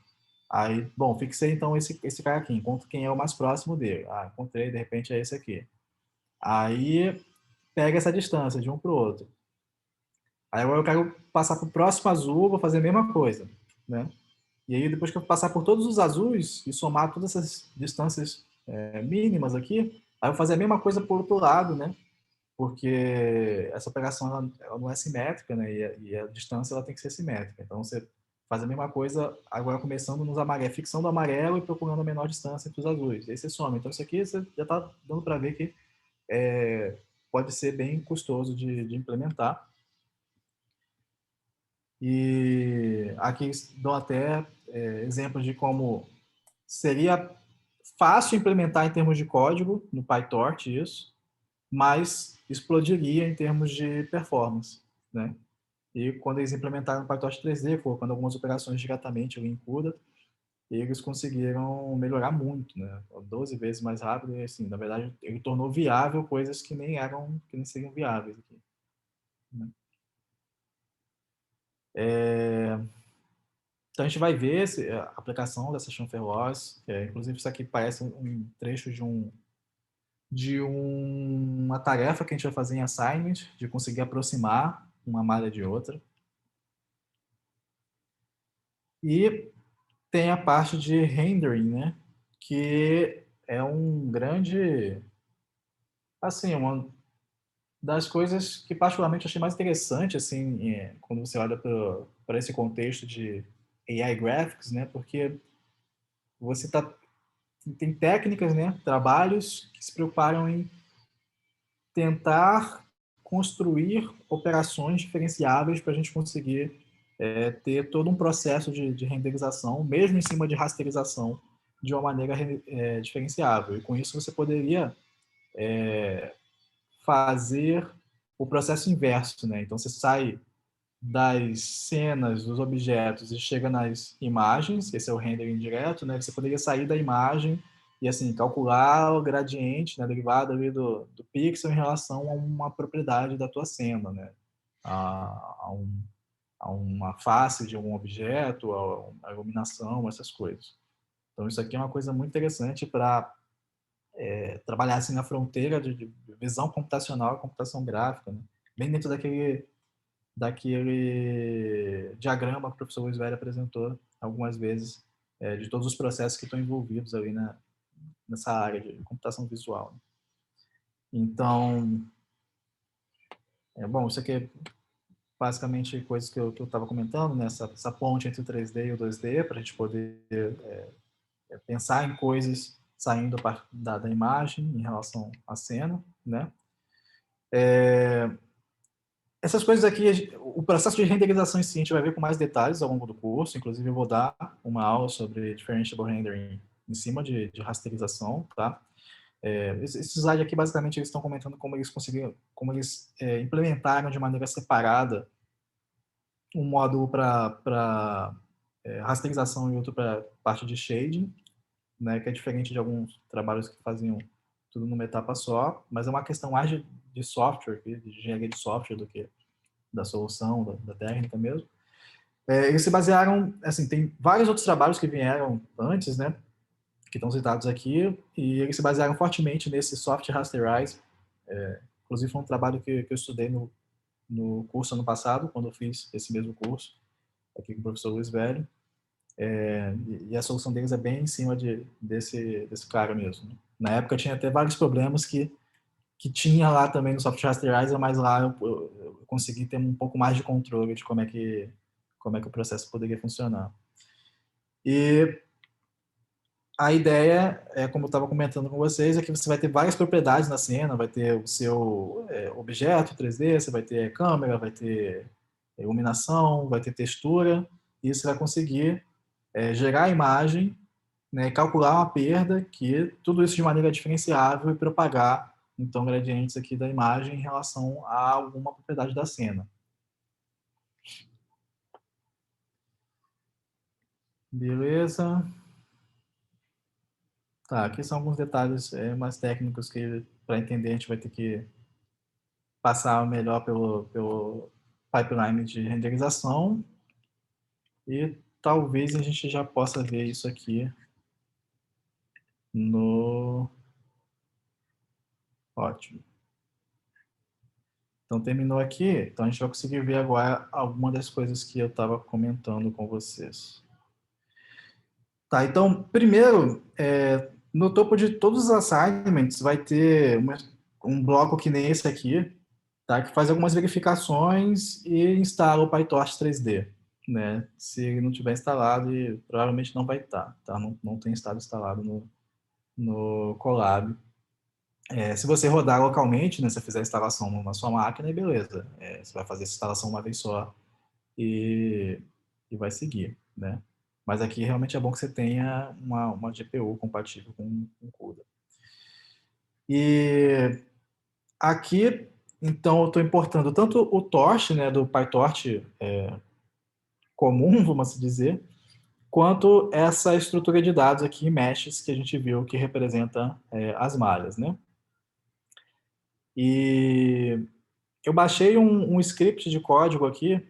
Aí, bom, fixei então esse cara aqui, encontro quem é o mais próximo dele. Ah, encontrei, de repente é esse aqui. Aí, pega essa distância de um para o outro. Aí agora eu quero passar para o próximo azul, vou fazer a mesma coisa, né? E aí, depois que eu passar por todos os azuis e somar todas essas distâncias mínimas aqui, aí eu vou fazer a mesma coisa por outro lado, né? Porque essa operação ela não é simétrica, né? E a distância ela tem que ser simétrica. Então, você faz a mesma coisa agora começando nos amarelos, fixando o amarelo e procurando a menor distância entre os azuis. Aí você soma. Então, isso aqui você já está dando para ver que pode ser bem custoso de implementar. E aqui dou até exemplos de como seria fácil implementar em termos de código no PyTorch isso, mas explodiria em termos de performance, né? E quando eles implementaram o PyTorch 3D, colocando algumas operações diretamente ali em CUDA, eles conseguiram melhorar muito, né? 12 vezes mais rápido e assim, na verdade, ele tornou viável coisas que nem seriam viáveis aqui, né? Então a gente vai ver a aplicação dessa chanferrose. Inclusive isso aqui parece um trecho de uma tarefa que a gente vai fazer em assignment, de conseguir aproximar uma malha de outra. E tem a parte de rendering, né? Que é um grande, assim, uma das coisas que particularmente achei mais interessante, assim, quando você olha para esse contexto de AI graphics, né? Porque você tem técnicas, né? Trabalhos que se preocuparam em tentar construir operações diferenciáveis para a gente conseguir ter todo um processo de renderização, mesmo em cima de rasterização, de uma maneira diferenciável. E com isso você poderia fazer o processo inverso, né? Então você sai das cenas, dos objetos e chega nas imagens, esse é o rendering direto, né? Você poderia sair da imagem e, assim, calcular o gradiente, né, derivado ali do pixel em relação a uma propriedade da tua cena, né? A, a, um, a uma face de um objeto, a iluminação, essas coisas. Então, isso aqui é uma coisa muito interessante para trabalhar assim na fronteira de visão computacional e computação gráfica, né? Bem dentro daquele diagrama que o professor Luiz Velho apresentou algumas vezes, de todos os processos que estão envolvidos ali nessa área de computação visual, né? Então, bom, isso aqui é basicamente coisas que eu estava comentando, né? Essa ponte entre o 3D e o 2D, para a gente poder pensar em coisas saindo da imagem em relação à cena, né? Essas coisas aqui, o processo de renderização em si, a gente vai ver com mais detalhes ao longo do curso. Inclusive, eu vou dar uma aula sobre differentiable rendering em cima de rasterização, tá? Esse slide aqui, basicamente, eles estão comentando como eles conseguiram, como eles implementaram de maneira separada um módulo para rasterização e outro para parte de shading, né? Que é diferente de alguns trabalhos que faziam tudo numa etapa só, mas é uma questão mais de software, de engenharia de software do que da solução, da técnica mesmo. Eles se basearam, assim, tem vários outros trabalhos que vieram antes, né, que estão citados aqui, e eles se basearam fortemente nesse Soft Rasterize. Inclusive foi um trabalho que eu estudei no curso ano passado, quando eu fiz esse mesmo curso, aqui com o professor Luiz Velho, e a solução deles é bem em cima desse cara mesmo, né? Na época tinha até vários problemas que tinha lá também no Soft Rasterizer, mas lá eu consegui ter um pouco mais de controle de como é que o processo poderia funcionar. E a ideia, como eu estava comentando com vocês, é que você vai ter várias propriedades na cena, vai ter o seu objeto 3D, você vai ter câmera, vai ter iluminação, vai ter textura, e você vai conseguir gerar a imagem, né, calcular uma perda, que tudo isso de maneira diferenciável e propagar, então, gradientes aqui da imagem em relação a alguma propriedade da cena. Beleza. Tá, aqui são alguns detalhes mais técnicos que, para entender, a gente vai ter que passar melhor pelo pipeline de renderização e talvez a gente já possa ver isso aqui no... Ótimo. Então, terminou aqui. Então, a gente vai conseguir ver agora alguma das coisas que eu estava comentando com vocês. Tá, então, primeiro, no topo de todos os assignments vai ter um bloco que nem esse aqui, tá, que faz algumas verificações e instala o PyTorch 3D, né? Se ele não tiver instalado, e provavelmente não vai estar, tá? Não tem estado instalado no Colab. Se você rodar localmente, né, se você fizer a instalação na sua máquina, beleza. Você vai fazer essa instalação uma vez só e, e vai seguir, né? Mas aqui realmente é bom que você tenha uma GPU compatível com o CUDA. E aqui, então, eu estou importando tanto o torch, né, do PyTorch comum, vamos assim dizer, quanto essa estrutura de dados aqui, meshes, que a gente viu que representa as malhas, né? E eu baixei um script de código aqui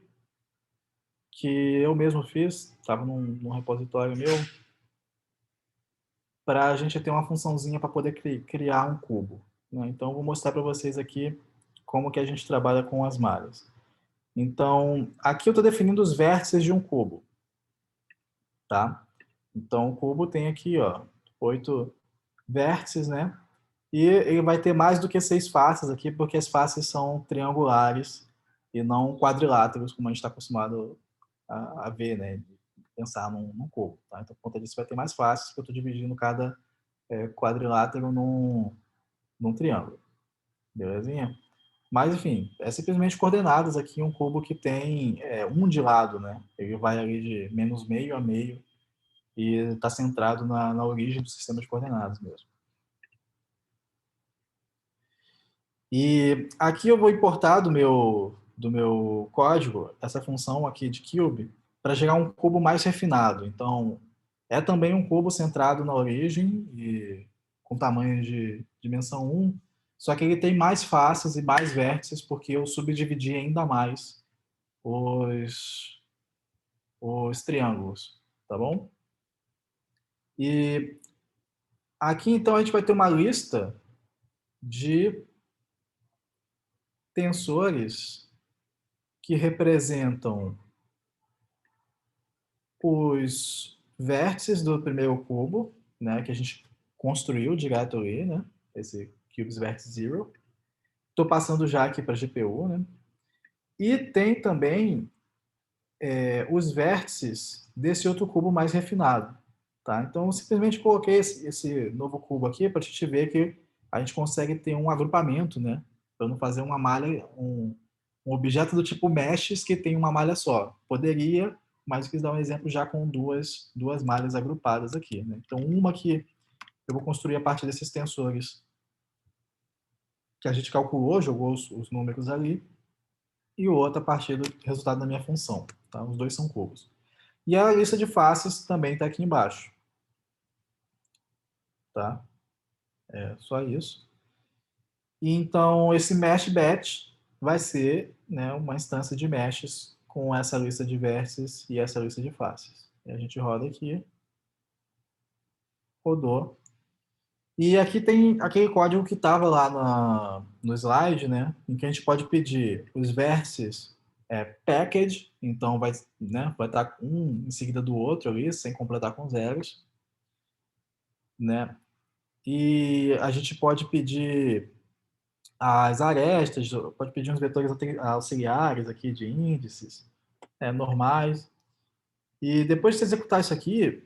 que eu mesmo fiz, estava num repositório meu, para a gente ter uma funçãozinha para poder criar um cubo, né? Então, eu vou mostrar para vocês aqui como que a gente trabalha com as malhas. Então, aqui eu estou definindo os vértices de um cubo, tá? Então, o cubo tem aqui, ó, 8 vértices, né? E ele vai ter mais do que 6 faces aqui, porque as faces são triangulares e não quadriláteros, como a gente está acostumado a ver, né? Pensar num cubo, tá? Então, por conta disso, vai ter mais faces, porque eu estou dividindo cada quadrilátero num triângulo. Belezinha? Mas, enfim, é simplesmente coordenadas aqui, um cubo que tem um de lado, né? Ele vai ali de menos meio a meio e está centrado na origem do sistema de coordenadas mesmo. E aqui eu vou importar do meu do meu código essa função aqui de cube para gerar um cubo mais refinado. Então, é também um cubo centrado na origem e com tamanho de dimensão 1, só que ele tem mais faces e mais vértices porque eu subdividi ainda mais os, os triângulos, tá bom? E aqui, então, a gente vai ter uma lista de tensores que representam os vértices do primeiro cubo, né, que a gente construiu direto ali, né, esse cubes vertex zero. Estou passando já aqui para a GPU, né? E tem também os vértices desse outro cubo mais refinado, tá? Então, eu simplesmente coloquei esse novo cubo aqui para a gente ver que a gente consegue ter um agrupamento, né? Para não fazer uma malha, um objeto do tipo meshes que tem uma malha só. Poderia, mas eu quis dar um exemplo já com duas malhas agrupadas aqui, né? Então, uma que eu vou construir a partir desses tensores que a gente calculou, jogou os números ali, e outra a partir do resultado da minha função. Tá? Os dois são cubos. E a lista de faces também está aqui embaixo. Tá? É só isso. E então, esse mesh batch vai ser, né, uma instância de meshes com essa lista de vértices e essa lista de faces. E a gente roda aqui, rodou. E aqui tem aquele código que estava lá no slide, né, em que a gente pode pedir os vértices package, então vai estar um em seguida do outro ali, sem completar com zeros, né? E a gente pode pedir as arestas, pode pedir uns vetores auxiliares aqui de índices, normais. E depois de você executar isso aqui,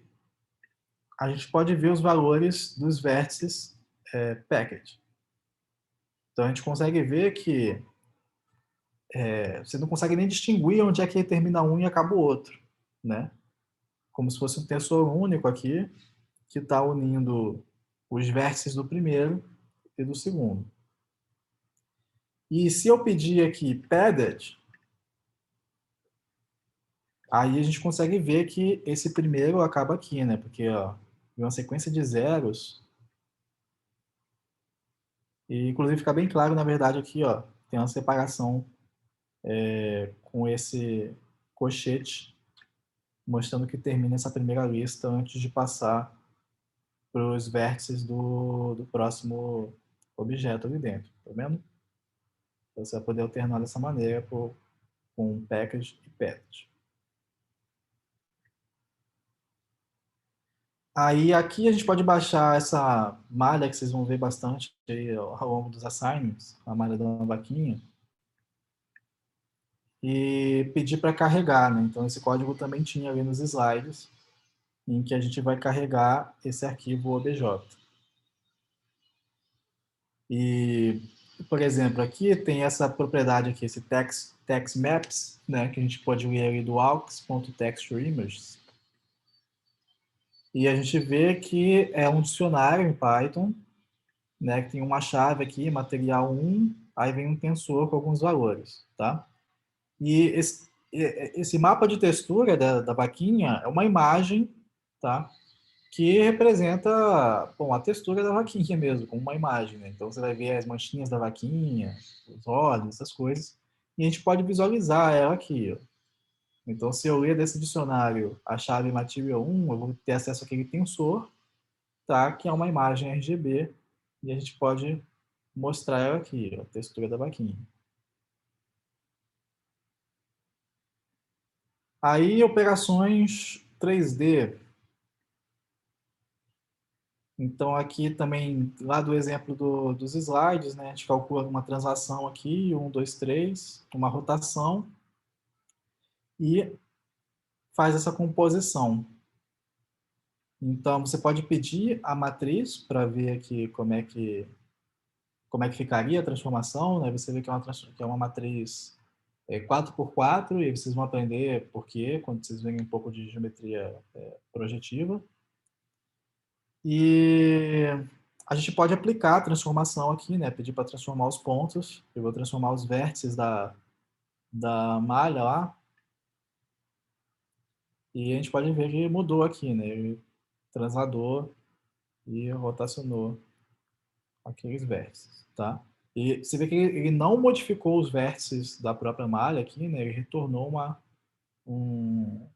a gente pode ver os valores dos vértices package. Então a gente consegue ver que você não consegue nem distinguir onde é que termina um e acaba o outro, né? Como se fosse um tensor único aqui, que está unindo os vértices do primeiro e do segundo. E se eu pedir aqui padded, aí a gente consegue ver que esse primeiro acaba aqui, né? Porque, ó, vem uma sequência de zeros. E, inclusive, fica bem claro, na verdade, aqui, ó, tem uma separação com esse cochete, mostrando que termina essa primeira lista antes de passar para os vértices do próximo objeto ali dentro, tá vendo? Então, você vai poder alternar dessa maneira com package e path. Aí aqui a gente pode baixar essa malha que vocês vão ver bastante aí ao longo dos assignments, a malha da vaquinha, e pedir para carregar, né? Então esse código também tinha ali nos slides, em que a gente vai carregar esse arquivo obj. E, por exemplo, aqui tem essa propriedade aqui, esse text maps, né, que a gente pode ler ali do aux.textureimages. E a gente vê que é um dicionário em Python, né, que tem uma chave aqui, material 1, aí vem um tensor com alguns valores, tá? E esse mapa de textura da vaquinha é uma imagem, tá? Que representa, bom, a textura da vaquinha mesmo, como uma imagem, né? Então você vai ver as manchinhas da vaquinha, os olhos, essas coisas, e a gente pode visualizar ela aqui, ó. Então, se eu ler desse dicionário a chave material 1, eu vou ter acesso àquele tensor, tá? Que é uma imagem RGB, e a gente pode mostrar ela aqui, ó, a textura da vaquinha. Aí, operações 3D. Então, aqui também, lá do exemplo dos slides, né, a gente calcula uma translação aqui, 1, 2, 3, uma rotação, e faz essa composição. Então, você pode pedir a matriz para ver aqui como é que ficaria a transformação, né? Você vê que é uma matriz 4x4, e vocês vão aprender por quê, quando vocês verem um pouco de geometria projetiva. E a gente pode aplicar a transformação aqui, né? Pedir para transformar os pontos. Eu vou transformar os vértices da malha lá, e a gente pode ver que mudou aqui, né? Ele transladou e rotacionou aqueles vértices, tá? E você vê que ele não modificou os vértices da própria malha aqui, né? Ele retornou um,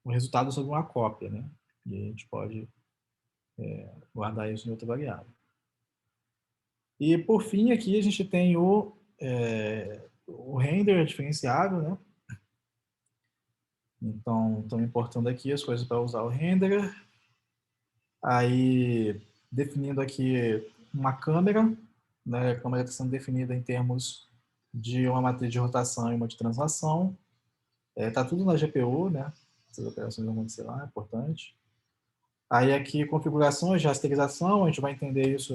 um resultado sobre uma cópia, né? E a gente pode guardar isso em outra variável. E por fim aqui a gente tem o render diferenciável, né? Então, estou importando aqui as coisas para usar o render. Aí, definindo aqui uma câmera, né? A câmera está sendo definida em termos de uma matriz de rotação e uma de translação. Tá tudo na GPU, né? Essas operações vão acontecer lá, é importante. Aí aqui, configurações de rasterização, a gente vai entender isso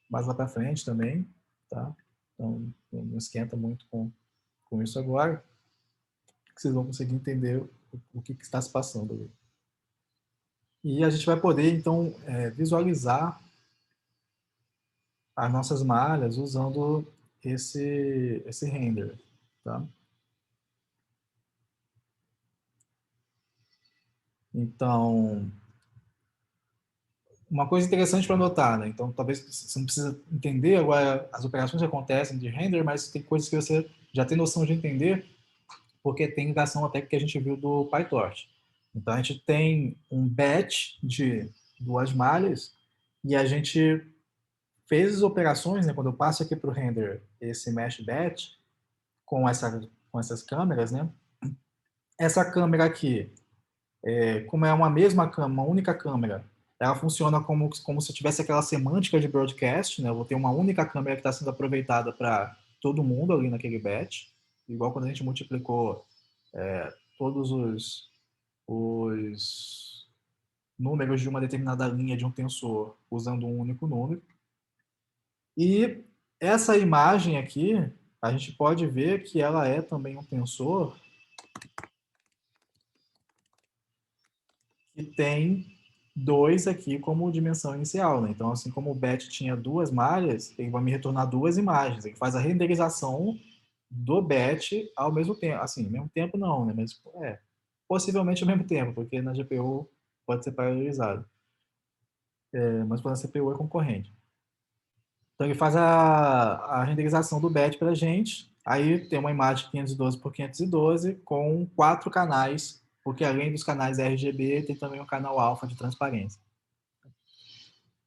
mais lá para frente também, tá? Então, não esquenta muito com isso agora, que vocês vão conseguir entender o que está se passando ali. E a gente vai poder, então, visualizar as nossas malhas usando esse render, tá? Então, uma coisa interessante para notar, né? Então, talvez você não precisa entender agora as operações que acontecem de render, mas tem coisas que você já tem noção de entender, porque tem ligação até que a gente viu do PyTorch. Então, a gente tem um batch de duas malhas e a gente fez as operações, né? Quando eu passo aqui para o render esse mesh batch com essas câmeras, né? Essa câmera aqui, como é uma mesma câmera, uma única câmera, ela funciona como se tivesse aquela semântica de broadcast, né? Eu vou ter uma única câmera que está sendo aproveitada para todo mundo ali naquele batch, igual quando a gente multiplicou todos os números de uma determinada linha de um tensor usando um único número. E essa imagem aqui, a gente pode ver que ela é também um tensor que tem 2 aqui como dimensão inicial, né? Então, assim como o batch tinha duas malhas, ele vai me retornar duas imagens. Ele faz a renderização do batch ao mesmo tempo. Assim, ao mesmo tempo não, né? Mas possivelmente ao mesmo tempo, porque na GPU pode ser paralelizado. Mas para a CPU é concorrente. Então ele faz a renderização do batch para a gente. Aí tem uma imagem 512 por 512 com 4 canais, porque além dos canais RGB, tem também um canal alfa de transparência.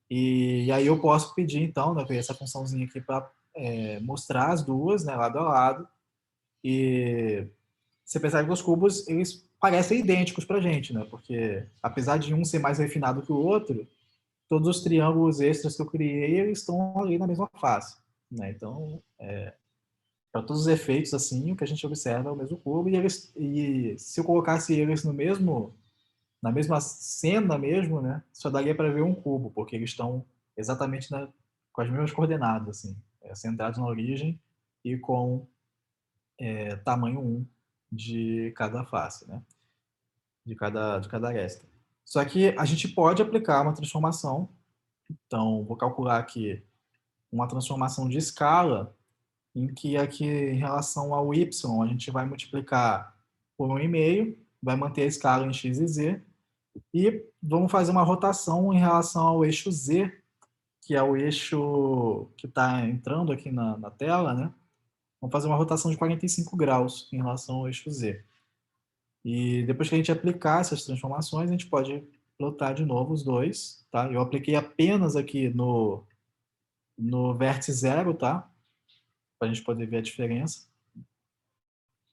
E aí eu posso pedir, então, né, essa funçãozinha aqui para mostrar as duas, né, lado a lado. E você percebe que os cubos, eles parecem idênticos para a gente, né? Porque apesar de um ser mais refinado que o outro, todos os triângulos extras que eu criei, eles estão ali na mesma face, né? Então, para todos os efeitos, assim, o que a gente observa é o mesmo cubo. E se eu colocasse eles na mesma cena mesmo, né? Só daria para ver um cubo, porque eles estão exatamente com as mesmas coordenadas, assim, centrados na origem e com tamanho um de cada face, né? De cada aresta. Só que a gente pode aplicar uma transformação. Então, vou calcular aqui uma transformação de escala em que aqui em relação ao y a gente vai multiplicar por 1,5, vai manter a escala em x e z, e vamos fazer uma rotação em relação ao eixo z, que é o eixo que está entrando aqui na tela, né? Vamos fazer uma rotação de 45 graus em relação ao eixo z. E depois que a gente aplicar essas transformações, a gente pode plotar de novo os dois, tá? Eu apliquei apenas aqui no vértice zero, tá? Para a gente poder ver a diferença.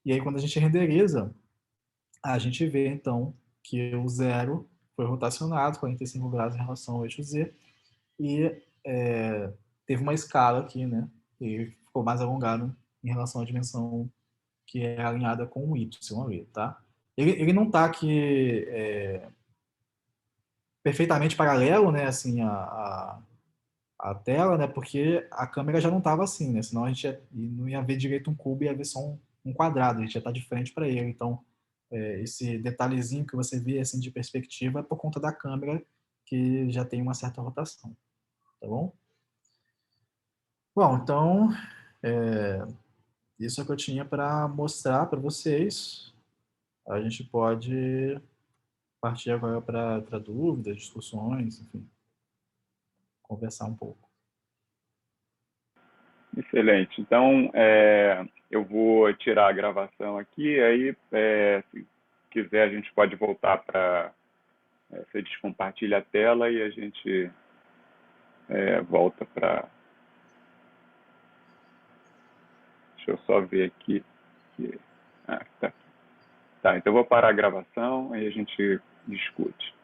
E aí, quando a gente renderiza, a gente vê, então, que o zero foi rotacionado 45 graus em relação ao eixo Z e teve uma escala aqui, né? E ficou mais alongado em relação à dimensão que é alinhada com o Y ali, tá? Ele não está aqui perfeitamente paralelo, né? Assim, a tela, né? Porque a câmera já não estava assim, né? Senão a gente não ia ver direito um cubo, ia ver só um quadrado, a gente ia estar de frente para ele. Então, esse detalhezinho que você vê assim de perspectiva é por conta da câmera que já tem uma certa rotação, tá bom? Bom, então isso é o que eu tinha para mostrar para vocês. A gente pode partir agora para dúvidas, discussões, enfim, conversar um pouco. Excelente. Então, eu vou tirar a gravação aqui, aí, se quiser, a gente pode voltar para. Você descompartilha a tela e a gente volta para. Deixa eu só ver aqui. Que, tá. Tá, então eu vou parar a gravação e a gente discute.